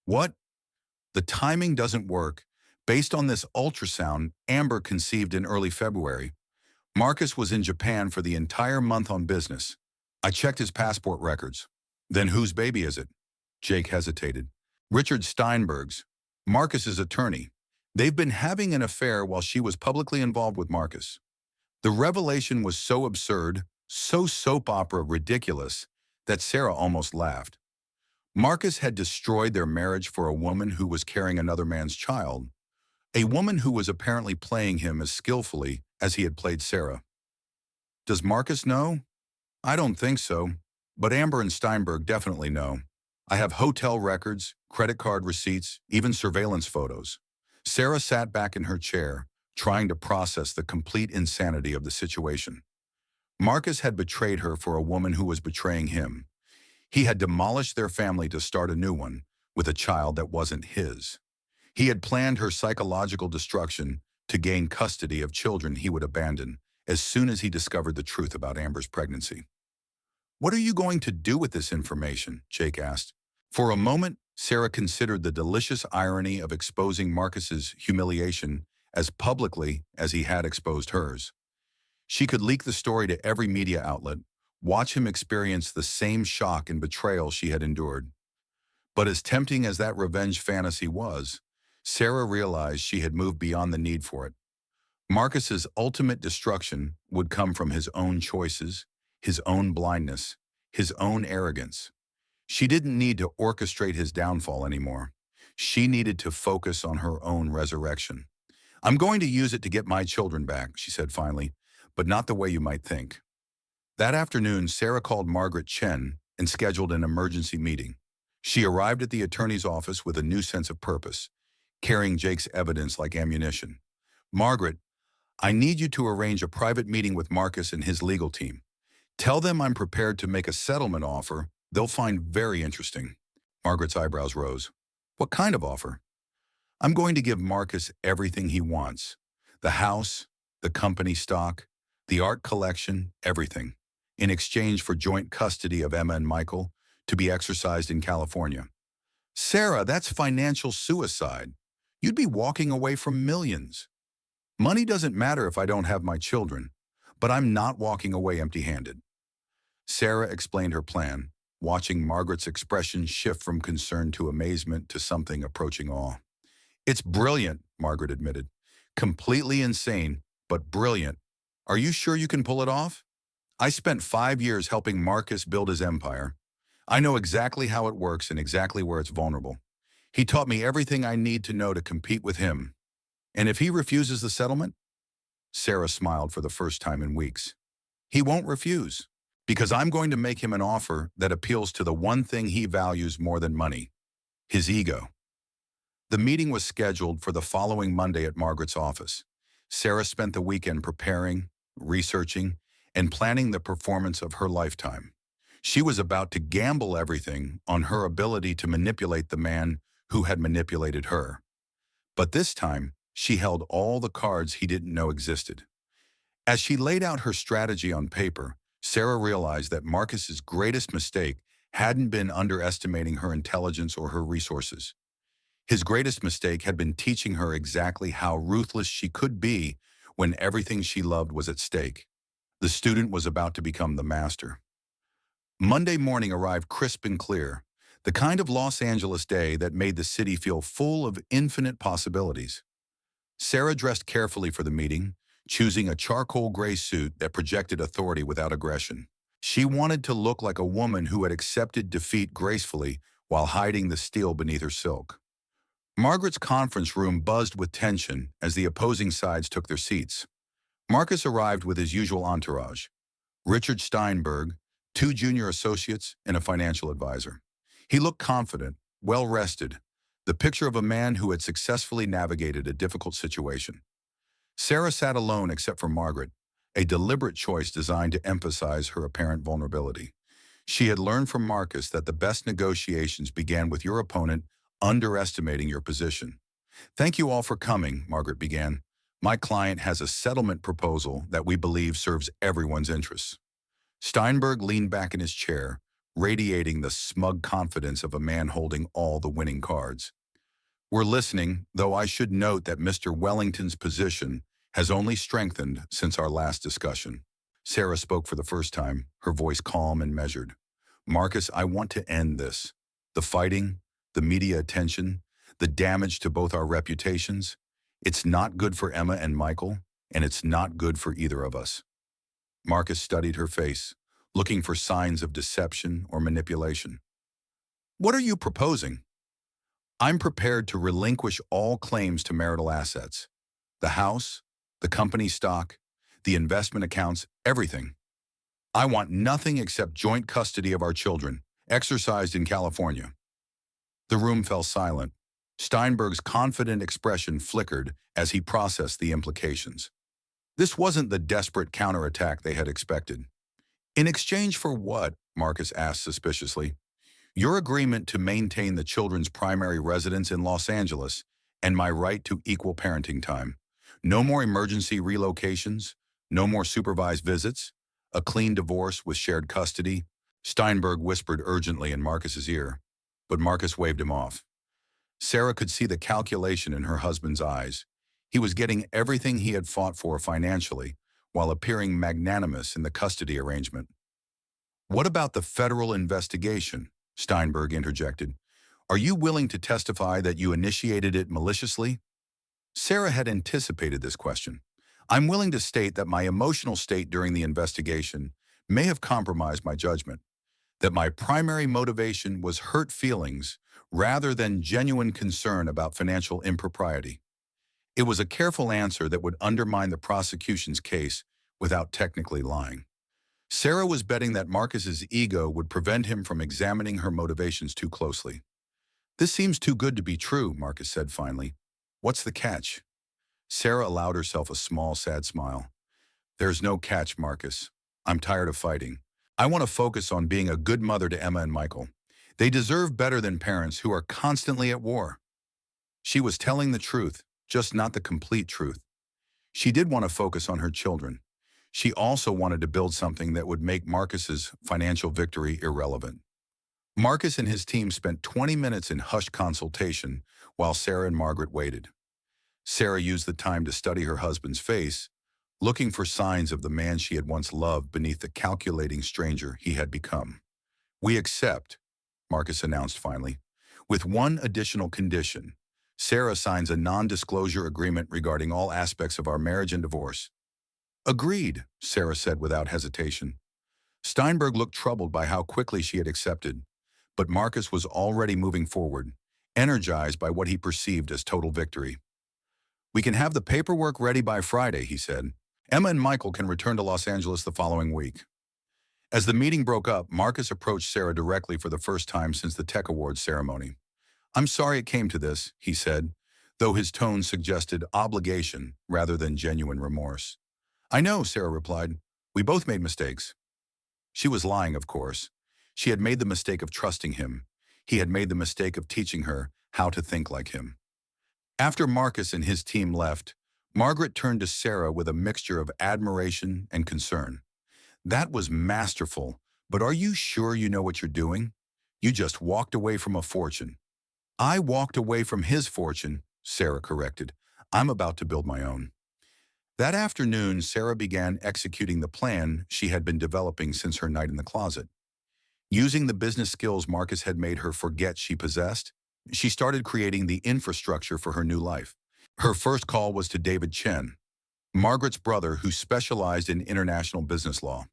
What? The timing doesn't work. Based on this ultrasound, Amber conceived in early February. Marcus was in Japan for the entire month on business. I checked his passport records. Then whose baby is it? Jake hesitated. Richard Steinberg's, Marcus's attorney. They've been having an affair while she was publicly involved with Marcus. The revelation was so absurd, so soap opera ridiculous, that Sarah almost laughed. Marcus had destroyed their marriage for a woman who was carrying another man's child, a woman who was apparently playing him as skillfully as he had played Sarah. Does Marcus know? I don't think so, but Amber and Steinberg definitely know. I have hotel records, credit card receipts, even surveillance photos. Sarah sat back in her chair, trying to process the complete insanity of the situation. Marcus had betrayed her for a woman who was betraying him. He had demolished their family to start a new one, with a child that wasn't his. He had planned her psychological destruction to gain custody of children he would abandon as soon as he discovered the truth about Amber's pregnancy. What are you going to do with this information? Jake asked. For a moment, Sarah considered the delicious irony of exposing Marcus's humiliation as publicly as he had exposed hers. She could leak the story to every media outlet, watch him experience the same shock and betrayal she had endured. But as tempting as that revenge fantasy was, Sarah realized she had moved beyond the need for it. Marcus's ultimate destruction would come from his own choices, his own blindness, his own arrogance. She didn't need to orchestrate his downfall anymore. She needed to focus on her own resurrection. I'm going to use it to get my children back, she said finally, but not the way you might think. That afternoon, Sarah called Margaret Chen and scheduled an emergency meeting. She arrived at the attorney's office with a new sense of purpose, carrying Jake's evidence like ammunition. Margaret, I need you to arrange a private meeting with Marcus and his legal team. Tell them I'm prepared to make a settlement offer they'll find very interesting. Margaret's eyebrows rose. What kind of offer? I'm going to give Marcus everything he wants. The house, the company stock, the art collection, everything, in exchange for joint custody of Emma and Michael to be exercised in California. Sarah, that's financial suicide. You'd be walking away from millions. Money doesn't matter if I don't have my children, but I'm not walking away empty-handed. Sarah explained her plan, watching Margaret's expression shift from concern to amazement to something approaching awe. It's brilliant, Margaret admitted. Completely insane, but brilliant. Are you sure you can pull it off? I spent 5 years helping Marcus build his empire. I know exactly how it works and exactly where it's vulnerable. He taught me everything I need to know to compete with him. And if he refuses the settlement? Sarah smiled for the first time in weeks. He won't refuse, because I'm going to make him an offer that appeals to the one thing he values more than money, his ego. The meeting was scheduled for the following Monday at Margaret's office. Sarah spent the weekend preparing, researching, and planning the performance of her lifetime. She was about to gamble everything on her ability to manipulate the man who had manipulated her. But this time, she held all the cards he didn't know existed. As she laid out her strategy on paper, Sarah realized that Marcus's greatest mistake hadn't been underestimating her intelligence or her resources. His greatest mistake had been teaching her exactly how ruthless she could be when everything she loved was at stake. The student was about to become the master. Monday morning arrived crisp and clear, the kind of Los Angeles day that made the city feel full of infinite possibilities. Sarah dressed carefully for the meeting, choosing a charcoal gray suit that projected authority without aggression. She wanted to look like a woman who had accepted defeat gracefully while hiding the steel beneath her silk. Margaret's conference room buzzed with tension as the opposing sides took their seats. Marcus arrived with his usual entourage: Richard Steinberg, 2 junior associates, and a financial advisor. He looked confident, well-rested, the picture of a man who had successfully navigated a difficult situation. Sarah sat alone except for Margaret, a deliberate choice designed to emphasize her apparent vulnerability. She had learned from Marcus that the best negotiations began with your opponent underestimating your position. "Thank you all for coming," Margaret began. "My client has a settlement proposal that we believe serves everyone's interests." Steinberg leaned back in his chair, radiating the smug confidence of a man holding all the winning cards. "We're listening, though I should note that Mr. Wellington's position has only strengthened since our last discussion." Sarah spoke for the first time, her voice calm and measured. "Marcus, I want to end this. The fighting, the media attention, the damage to both our reputations. It's not good for Emma and Michael, and it's not good for either of us." Marcus studied her face, looking for signs of deception or manipulation. "What are you proposing?" "I'm prepared to relinquish all claims to marital assets. The house, the company stock, the investment accounts, everything. I want nothing except joint custody of our children, exercised in California." The room fell silent. Steinberg's confident expression flickered as he processed the implications. This wasn't the desperate counterattack they had expected. "In exchange for what?" Marcus asked suspiciously. "Your agreement to maintain the children's primary residence in Los Angeles and my right to equal parenting time. No more emergency relocations, no more supervised visits, a clean divorce with shared custody." Steinberg whispered urgently in Marcus's ear, but Marcus waved him off. Sarah could see the calculation in her husband's eyes. He was getting everything he had fought for financially, while appearing magnanimous in the custody arrangement. "What about the federal investigation?" Steinberg interjected. "Are you willing to testify that you initiated it maliciously?" Sarah had anticipated this question. "I'm willing to state that my emotional state during the investigation may have compromised my judgment, that my primary motivation was hurt feelings rather than genuine concern about financial impropriety." It was a careful answer that would undermine the prosecution's case without technically lying. Sarah was betting that Marcus's ego would prevent him from examining her motivations too closely. "This seems too good to be true," Marcus said finally. "What's the catch?" Sarah allowed herself a small, sad smile. "There's no catch, Marcus. I'm tired of fighting. I want to focus on being a good mother to Emma and Michael. They deserve better than parents who are constantly at war." She was telling the truth, just not the complete truth. She did want to focus on her children. She also wanted to build something that would make Marcus's financial victory irrelevant. Marcus and his team spent 20 minutes in hushed consultation while Sarah and Margaret waited. Sarah used the time to study her husband's face, looking for signs of the man she had once loved beneath the calculating stranger he had become. "We accept," Marcus announced finally, "with one additional condition. Sarah signs a non-disclosure agreement regarding all aspects of our marriage and divorce. Agreed, Sarah said without hesitation. Steinberg looked troubled by how quickly she had accepted, but Marcus was already moving forward, energized by what he perceived as total victory. We can have the paperwork ready by Friday, he said. Emma and Michael can return to Los Angeles the following week. As the meeting broke up, Marcus approached Sarah directly for the first time since the Tech Awards ceremony. I'm sorry it came to this, he said, though his tone suggested obligation rather than genuine remorse. I know, Sarah replied. We both made mistakes. She was lying, of course. She had made the mistake of trusting him. He had made the mistake of teaching her how to think like him. After Marcus and his team left, Margaret turned to Sarah with a mixture of admiration and concern. That was masterful, but are you sure you know what you're doing? You just walked away from a fortune. I walked away from his fortune, Sarah corrected. I'm about to build my own. That afternoon, Sarah began executing the plan she had been developing since her night in the closet. Using the business skills Marcus had made her forget she possessed, she started creating the infrastructure for her new life. Her first call was to David Chen, Margaret's brother who specialized in international business law.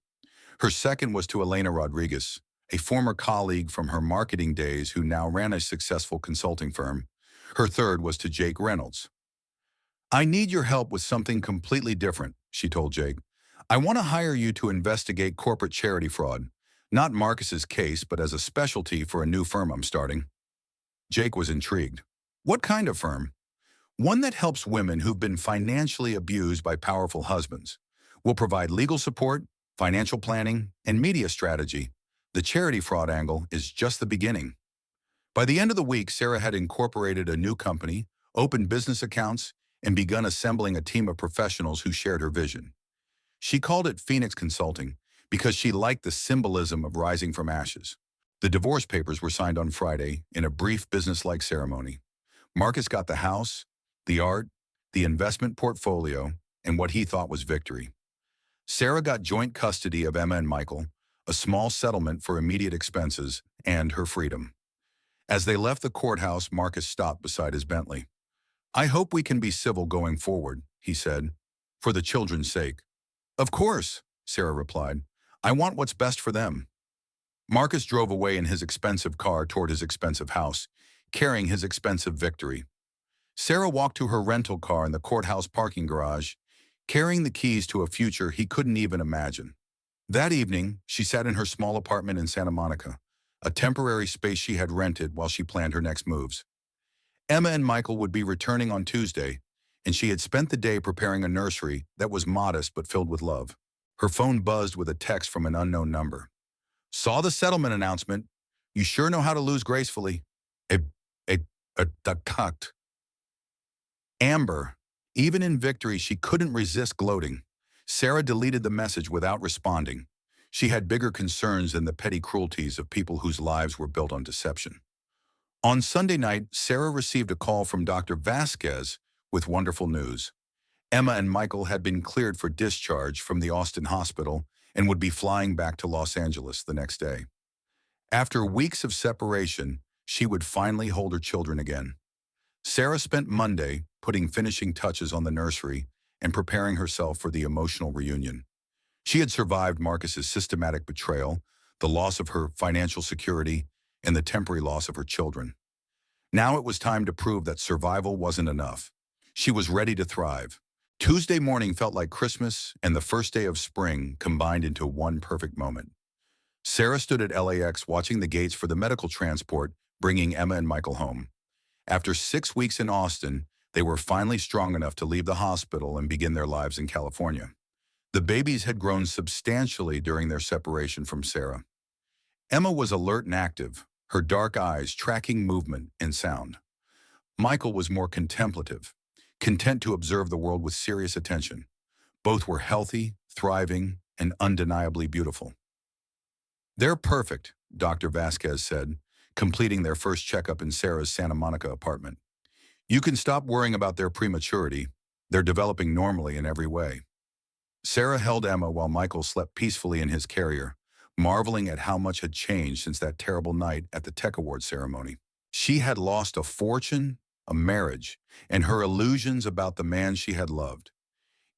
Her second was to Elena Rodriguez, a former colleague from her marketing days who now ran a successful consulting firm. Her third was to Jake Reynolds. I need your help with something completely different, she told Jake. I want to hire you to investigate corporate charity fraud, not Marcus's case, but as a specialty for a new firm I'm starting. Jake was intrigued. What kind of firm? One that helps women who've been financially abused by powerful husbands. We'll provide legal support, financial planning, and media strategy. The charity fraud angle is just the beginning. By the end of the week, Sarah had incorporated a new company, opened business accounts, and begun assembling a team of professionals who shared her vision. She called it Phoenix Consulting because she liked the symbolism of rising from ashes. The divorce papers were signed on Friday in a brief business-like ceremony. Marcus got the house, the art, the investment portfolio, and what he thought was victory. Sarah got joint custody of Emma and Michael, a small settlement for immediate expenses, and her freedom. As they left the courthouse, Marcus stopped beside his Bentley. I hope we can be civil going forward, he said, for the children's sake. Of course, Sarah replied. I want what's best for them. Marcus drove away in his expensive car toward his expensive house, carrying his expensive victory. Sarah walked to her rental car in the courthouse parking garage, carrying the keys to a future he couldn't even imagine. That evening, she sat in her small apartment in Santa Monica, a temporary space she had rented while she planned her next moves. Emma and Michael would be returning on Tuesday, and she had spent the day preparing a nursery that was modest but filled with love. Her phone buzzed with a text from an unknown number. Saw the settlement announcement. You sure know how to lose gracefully. A cucked. Amber. Even in victory, she couldn't resist gloating. Sarah deleted the message without responding. She had bigger concerns than the petty cruelties of people whose lives were built on deception. On Sunday night, Sarah received a call from Dr. Vasquez with wonderful news. Emma and Michael had been cleared for discharge from the Austin hospital and would be flying back to Los Angeles the next day. After weeks of separation, she would finally hold her children again. Sarah spent Monday putting finishing touches on the nursery and preparing herself for the emotional reunion. She had survived Marcus's systematic betrayal, the loss of her financial security, and the temporary loss of her children. Now it was time to prove that survival wasn't enough. She was ready to thrive. Tuesday morning felt like Christmas and the first day of spring combined into one perfect moment. Sarah stood at LAX watching the gates for the medical transport, bringing Emma and Michael home. After 6 weeks in Austin, they were finally strong enough to leave the hospital and begin their lives in California. The babies had grown substantially during their separation from Sarah. Emma was alert and active, her dark eyes tracking movement and sound. Michael was more contemplative, content to observe the world with serious attention. Both were healthy, thriving, and undeniably beautiful. They're perfect, Dr. Vasquez said, completing their first checkup in Sarah's Santa Monica apartment. You can stop worrying about their prematurity. They're developing normally in every way. Sarah held Emma while Michael slept peacefully in his carrier, marveling at how much had changed since that terrible night at the Tech Awards ceremony. She had lost a fortune a marriage, and her illusions about the man she had loved.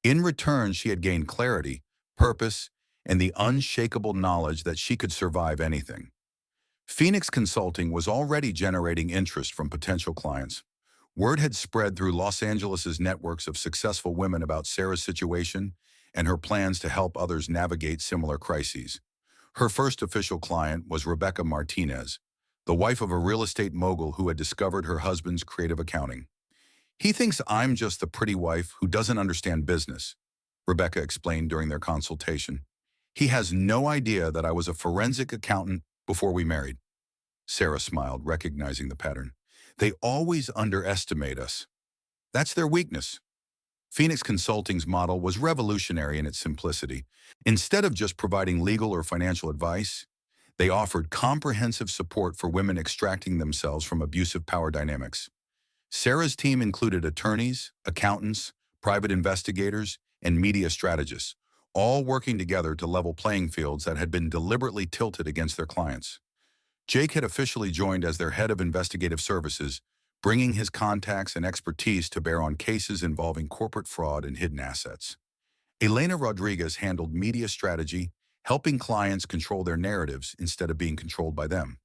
In return, she had gained clarity, purpose, and the unshakable knowledge that she could survive anything. Phoenix Consulting was already generating interest from potential clients. Word had spread through Los Angeles's networks of successful women about Sarah's situation and her plans to help others navigate similar crises. Her first official client was Rebecca Martinez, the wife of a real estate mogul who had discovered her husband's creative accounting. "He thinks I'm just the pretty wife who doesn't understand business," Rebecca explained during their consultation. "He has no idea that I was a forensic accountant before we married." Sarah smiled, recognizing the pattern. "They always underestimate us. That's their weakness." Phoenix Consulting's model was revolutionary in its simplicity. Instead of just providing legal or financial advice, they offered comprehensive support for women extracting themselves from abusive power dynamics. Sarah's team included attorneys, accountants, private investigators, and media strategists, all working together to level playing fields that had been deliberately tilted against their clients. Jake had officially joined as their head of investigative services, bringing his contacts and expertise to bear on cases involving corporate fraud and hidden assets. Elena Rodriguez handled media strategy, helping clients control their narratives instead of being controlled by them.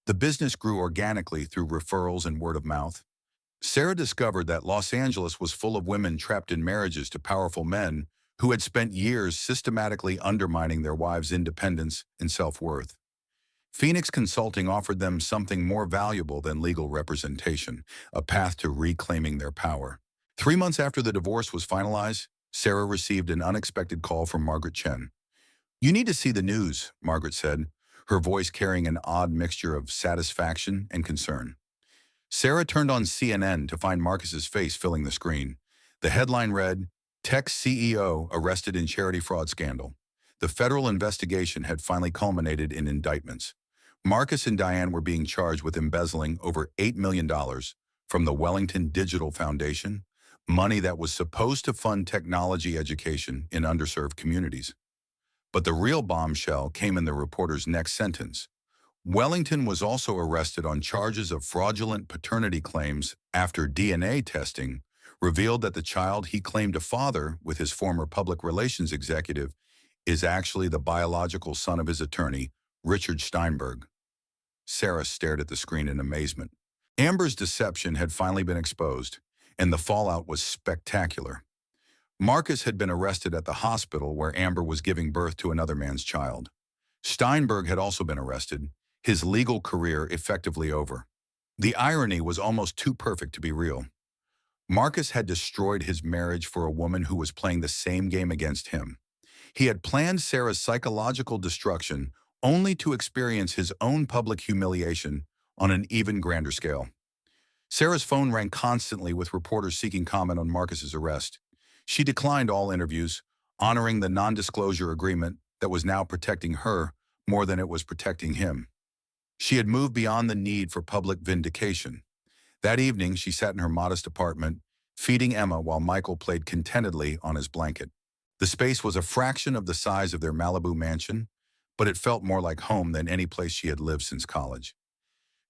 The business grew organically through referrals and word of mouth. Sarah discovered that Los Angeles was full of women trapped in marriages to powerful men who had spent years systematically undermining their wives' independence and self-worth. Phoenix Consulting offered them something more valuable than legal representation, a path to reclaiming their power. 3 months after the divorce was finalized, Sarah received an unexpected call from Margaret Chen. "You need to see the news," Margaret said, her voice carrying an odd mixture of satisfaction and concern. Sarah turned on CNN to find Marcus's face filling the screen. The headline read, "Tech CEO arrested in charity fraud scandal." The federal investigation had finally culminated in indictments. Marcus and Diane were being charged with embezzling over $8 million from the Wellington Digital Foundation, money that was supposed to fund technology education in underserved communities. But the real bombshell came in the reporter's next sentence. Wellington was also arrested on charges of fraudulent paternity claims after DNA testing revealed that the child he claimed to father with his former public relations executive is actually the biological son of his attorney, Richard Steinberg. Sarah stared at the screen in amazement. Amber's deception had finally been exposed, and the fallout was spectacular. Marcus had been arrested at the hospital where Amber was giving birth to another man's child. Steinberg had also been arrested, his legal career effectively over. The irony was almost too perfect to be real. Marcus had destroyed his marriage for a woman who was playing the same game against him. He had planned Sarah's psychological destruction only to experience his own public humiliation on an even grander scale. Sarah's phone rang constantly with reporters seeking comment on Marcus's arrest. She declined all interviews, honoring the non-disclosure agreement that was now protecting her more than it was protecting him. She had moved beyond the need for public vindication. That evening, she sat in her modest apartment, feeding Emma while Michael played contentedly on his blanket. The space was a fraction of the size of their Malibu mansion, but it felt more like home than any place she had lived since college.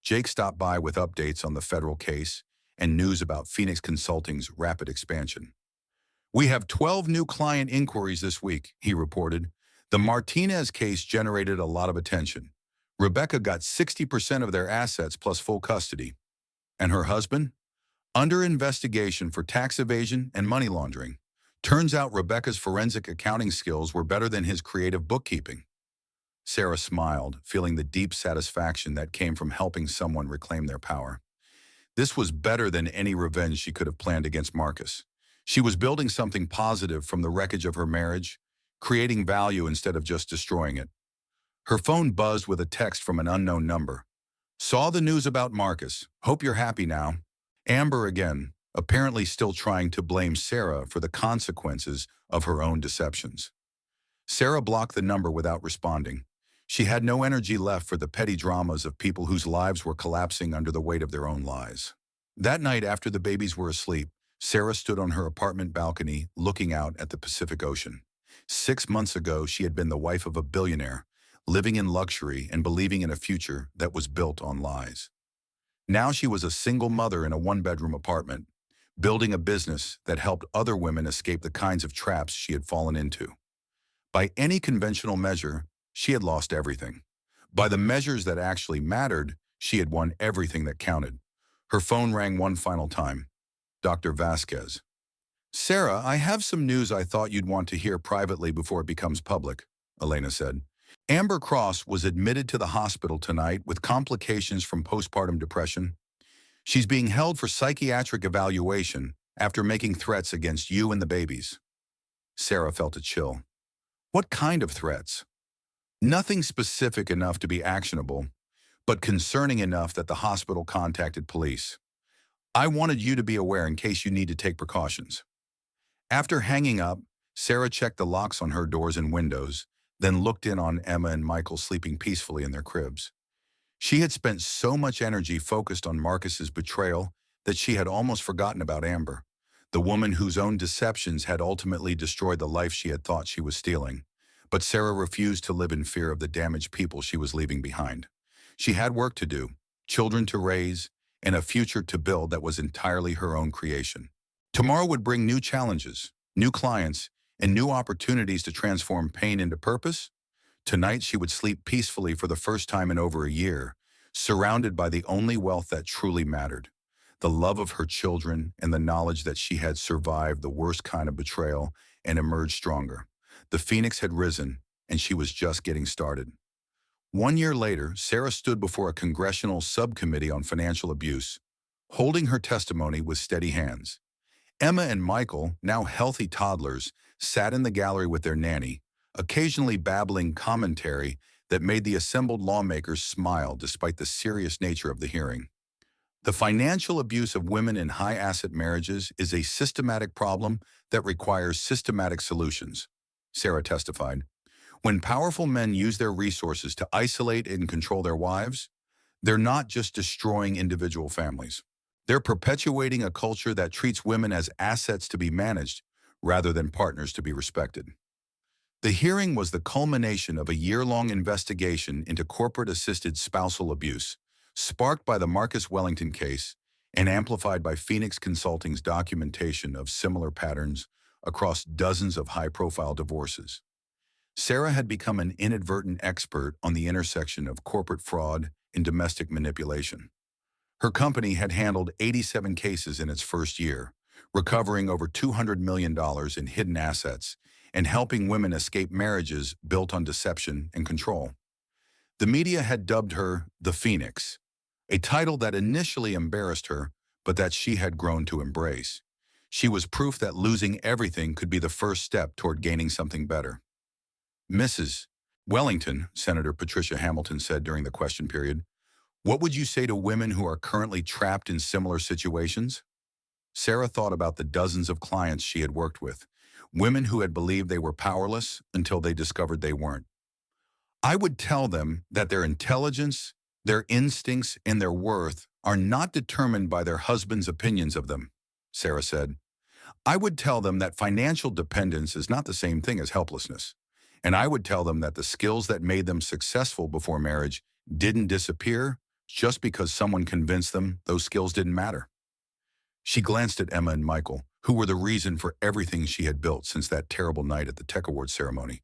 Jake stopped by with updates on the federal case and news about Phoenix Consulting's rapid expansion. "We have 12 new client inquiries this week," he reported. "The Martinez case generated a lot of attention. Rebecca got 60% of their assets plus full custody. And her husband? Under investigation for tax evasion and money laundering. Turns out Rebecca's forensic accounting skills were better than his creative bookkeeping." Sarah smiled, feeling the deep satisfaction that came from helping someone reclaim their power. This was better than any revenge she could have planned against Marcus. She was building something positive from the wreckage of her marriage, creating value instead of just destroying it. Her phone buzzed with a text from an unknown number. "Saw the news about Marcus. Hope you're happy now." Amber again, apparently still trying to blame Sarah for the consequences of her own deceptions. Sarah blocked the number without responding. She had no energy left for the petty dramas of people whose lives were collapsing under the weight of their own lies. That night, after the babies were asleep, Sarah stood on her apartment balcony looking out at the Pacific Ocean. 6 months ago, she had been the wife of a billionaire, living in luxury and believing in a future that was built on lies. Now she was a single mother in a one-bedroom apartment, building a business that helped other women escape the kinds of traps she had fallen into. By any conventional measure, she had lost everything. By the measures that actually mattered, she had won everything that counted. Her phone rang one final time. Dr. Vasquez. Sarah, I have some news I thought you'd want to hear privately before it becomes public, Elena said. Amber Cross was admitted to the hospital tonight with complications from postpartum depression. She's being held for psychiatric evaluation after making threats against you and the babies. Sarah felt a chill. What kind of threats? Nothing specific enough to be actionable, but concerning enough that the hospital contacted police. I wanted you to be aware in case you need to take precautions. After hanging up, Sarah checked the locks on her doors and windows, then looked in on Emma and Michael sleeping peacefully in their cribs. She had spent so much energy focused on Marcus's betrayal that she had almost forgotten about Amber, the woman whose own deceptions had ultimately destroyed the life she had thought she was stealing. But Sarah refused to live in fear of the damaged people she was leaving behind. She had work to do, children to raise, and a future to build that was entirely her own creation. Tomorrow would bring new challenges, new clients, and new opportunities to transform pain into purpose. Tonight she would sleep peacefully for the first time in over a year, surrounded by the only wealth that truly mattered, the love of her children and the knowledge that she had survived the worst kind of betrayal and emerged stronger. The phoenix had risen, and she was just getting started. 1 year later, Sarah stood before a congressional subcommittee on financial abuse, holding her testimony with steady hands. Emma and Michael, now healthy toddlers, sat in the gallery with their nanny, occasionally babbling commentary that made the assembled lawmakers smile despite the serious nature of the hearing. The financial abuse of women in high-asset marriages is a systematic problem that requires systematic solutions, Sarah testified. When powerful men use their resources to isolate and control their wives, they're not just destroying individual families. They're perpetuating a culture that treats women as assets to be managed rather than partners to be respected. The hearing was the culmination of a year-long investigation into corporate-assisted spousal abuse, sparked by the Marcus Wellington case and amplified by Phoenix Consulting's documentation of similar patterns across dozens of high-profile divorces. Sarah had become an inadvertent expert on the intersection of corporate fraud and domestic manipulation. Her company had handled 87 cases in its first year, recovering over $200 million in hidden assets and helping women escape marriages built on deception and control. The media had dubbed her the Phoenix, a title that initially embarrassed her, but that she had grown to embrace. She was proof that losing everything could be the first step toward gaining something better. Mrs. Wellington, Senator Patricia Hamilton said during the question period, what would you say to women who are currently trapped in similar situations? Sarah thought about the dozens of clients she had worked with, women who had believed they were powerless until they discovered they weren't. I would tell them that their intelligence, their instincts, and their worth are not determined by their husband's opinions of them, Sarah said. I would tell them that financial dependence is not the same thing as helplessness. And I would tell them that the skills that made them successful before marriage didn't disappear just because someone convinced them those skills didn't matter. She glanced at Emma and Michael, who were the reason for everything she had built since that terrible night at the Tech Awards ceremony.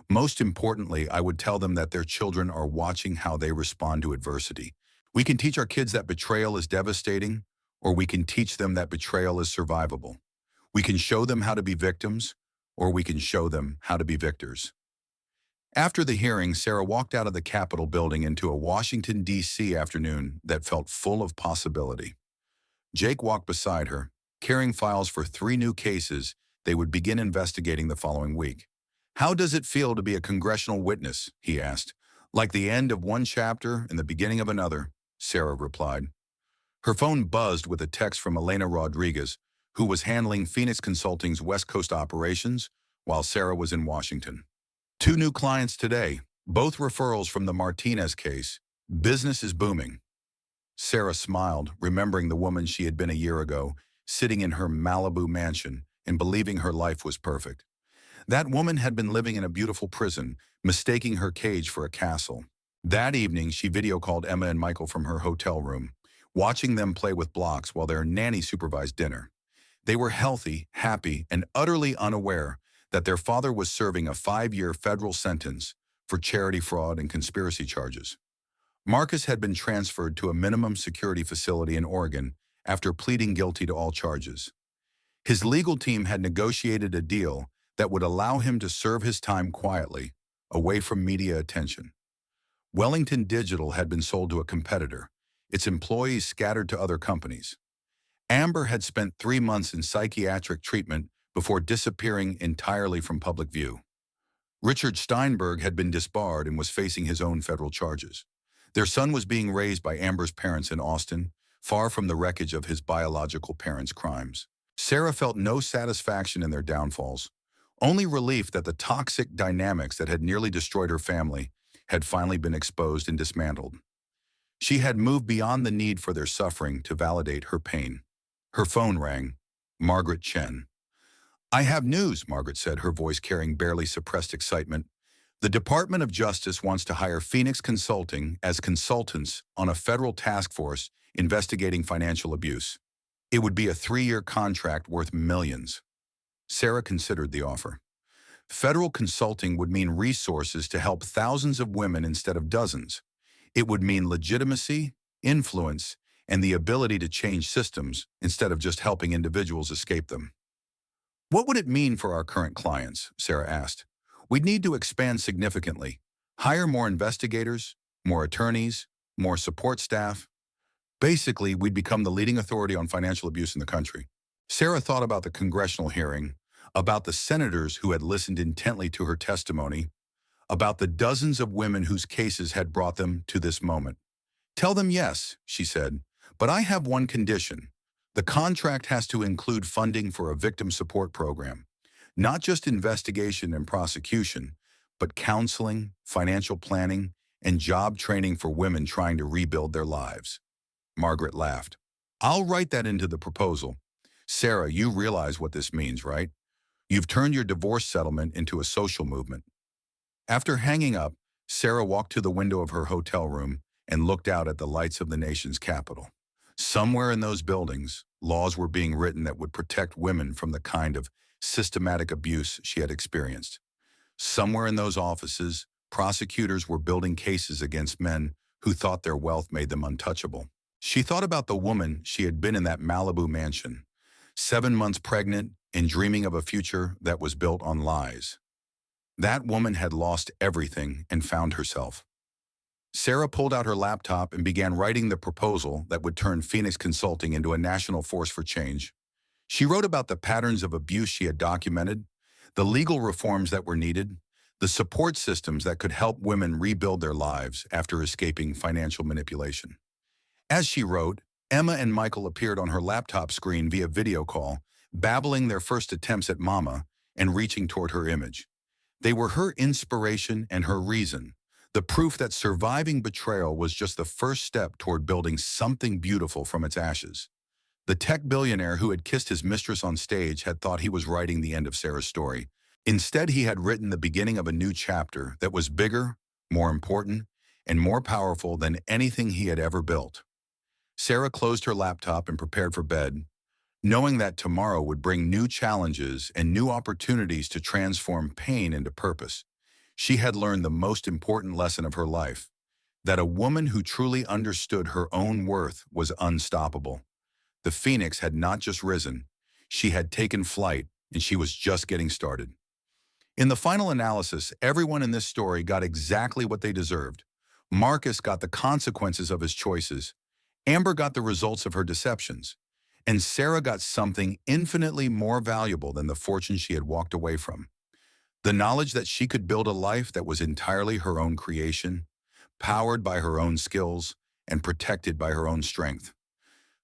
Most importantly, I would tell them that their children are watching how they respond to adversity. We can teach our kids that betrayal is devastating, or we can teach them that betrayal is survivable. We can show them how to be victims, or we can show them how to be victors. After the hearing, Sarah walked out of the Capitol building into a Washington, D.C. afternoon that felt full of possibility. Jake walked beside her, carrying files for 3 new cases they would begin investigating the following week. How does it feel to be a congressional witness? He asked. Like the end of one chapter and the beginning of another, Sarah replied. Her phone buzzed with a text from Elena Rodriguez, who was handling Phoenix Consulting's West Coast operations while Sarah was in Washington. 2 new clients today, both referrals from the Martinez case. Business is booming. Sarah smiled, remembering the woman she had been a year ago, sitting in her Malibu mansion and believing her life was perfect. That woman had been living in a beautiful prison, mistaking her cage for a castle. That evening, she video called Emma and Michael from her hotel room, watching them play with blocks while their nanny supervised dinner. They were healthy, happy, and utterly unaware that their father was serving a 5-year federal sentence for charity fraud and conspiracy charges. Marcus had been transferred to a minimum security facility in Oregon after pleading guilty to all charges. His legal team had negotiated a deal that would allow him to serve his time quietly, away from media attention. Wellington Digital had been sold to a competitor, its employees scattered to other companies. Amber had spent 3 months in psychiatric treatment before disappearing entirely from public view. Richard Steinberg had been disbarred and was facing his own federal charges. Their son was being raised by Amber's parents in Austin, far from the wreckage of his biological parents' crimes. Sarah felt no satisfaction in their downfalls, only relief that the toxic dynamics that had nearly destroyed her family had finally been exposed and dismantled. She had moved beyond the need for their suffering to validate her pain. Her phone rang. Margaret Chen. "I have news," Margaret said, her voice carrying barely suppressed excitement. "The Department of Justice wants to hire Phoenix Consulting as consultants on a federal task force investigating financial abuse. It would be a 3-year contract worth millions." Sarah considered the offer. Federal consulting would mean resources to help thousands of women instead of dozens. It would mean legitimacy, influence, and the ability to change systems instead of just helping individuals escape them. "What would it mean for our current clients?" Sarah asked. "We'd need to expand significantly, hire more investigators, more attorneys, more support staff. Basically, we'd become the leading authority on financial abuse in the country." Sarah thought about the congressional hearing, about the senators who had listened intently to her testimony, about the dozens of women whose cases had brought them to this moment. "Tell them yes," she said, "but I have one condition. The contract has to include funding for a victim support program, not just investigation and prosecution, but counseling, financial planning, and job training for women trying to rebuild their lives." Margaret laughed. "I'll write that into the proposal. Sarah, you realize what this means, right? You've turned your divorce settlement into a social movement." After hanging up, Sarah walked to the window of her hotel room and looked out at the lights of the nation's capital. Somewhere in those buildings, laws were being written that would protect women from the kind of systematic abuse she had experienced. Somewhere in those offices, prosecutors were building cases against men who thought their wealth made them untouchable. She thought about the woman she had been in that Malibu mansion, 7 months pregnant and dreaming of a future that was built on lies. That woman had lost everything and found herself. Sarah pulled out her laptop and began writing the proposal that would turn Phoenix Consulting into a national force for change. She wrote about the patterns of abuse she had documented, the legal reforms that were needed, the support systems that could help women rebuild their lives after escaping financial manipulation. As she wrote, Emma and Michael appeared on her laptop screen via video call, babbling their first attempts at Mama and reaching toward her image. They were her inspiration and her reason, the proof that surviving betrayal was just the first step toward building something beautiful from its ashes. The tech billionaire who had kissed his mistress on stage had thought he was writing the end of Sarah's story. Instead, he had written the beginning of a new chapter that was bigger, more important, and more powerful than anything he had ever built. Sarah closed her laptop and prepared for bed, knowing that tomorrow would bring new challenges and new opportunities to transform pain into purpose. She had learned the most important lesson of her life, that a woman who truly understood her own worth was unstoppable. The phoenix had not just risen, she had taken flight, and she was just getting started. In the final analysis, everyone in this story got exactly what they deserved. Marcus got the consequences of his choices, Amber got the results of her deceptions, and Sarah got something infinitely more valuable than the fortune she had walked away from. The knowledge that she could build a life that was entirely her own creation, powered by her own skills, and protected by her own strength.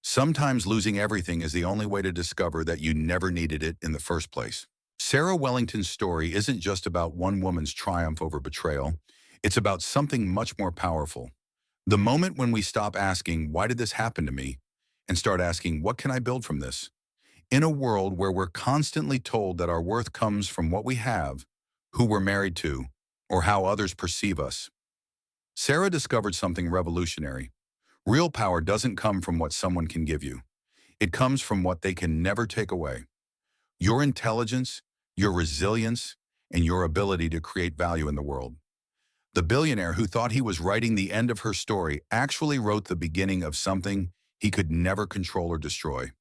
Sometimes losing everything is the only way to discover that you never needed it in the first place. Sarah Wellington's story isn't just about one woman's triumph over betrayal. It's about something much more powerful. The moment when we stop asking, "Why did this happen to me?" and start asking, "What can I build from this?" In a world where we're constantly told that our worth comes from what we have, who we're married to, or how others perceive us, Sarah discovered something revolutionary. Real power doesn't come from what someone can give you. It comes from what they can never take away. Your intelligence, your resilience, and your ability to create value in the world. The billionaire who thought he was writing the end of her story actually wrote the beginning of something he could never control or destroy.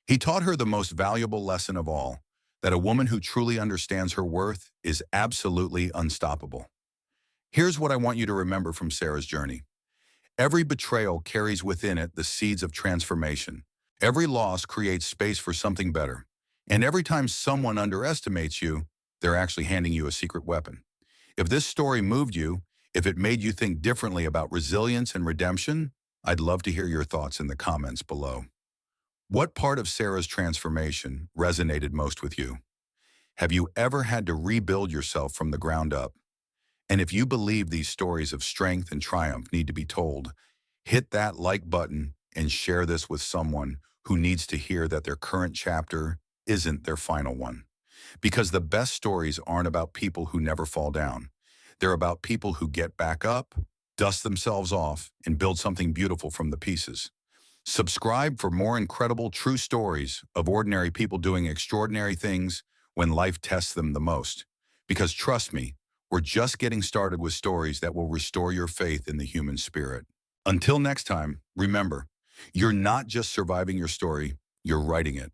He taught her the most valuable lesson of all, that a woman who truly understands her worth is absolutely unstoppable. Here's what I want you to remember from Sarah's journey. Every betrayal carries within it the seeds of transformation. Every loss creates space for something better. And every time someone underestimates you, they're actually handing you a secret weapon. If this story moved you, if it made you think differently about resilience and redemption, I'd love to hear your thoughts in the comments below. What part of Sarah's transformation resonated most with you? Have you ever had to rebuild yourself from the ground up? And if you believe these stories of strength and triumph need to be told, hit that like button and share this with someone who needs to hear that their current chapter isn't their final one. Because the best stories aren't about people who never fall down. They're about people who get back up, dust themselves off, and build something beautiful from the pieces. Subscribe for more incredible true stories of ordinary people doing extraordinary things when life tests them the most. Because trust me, we're just getting started with stories that will restore your faith in the human spirit. Until next time, remember, you're not just surviving your story, you're writing it.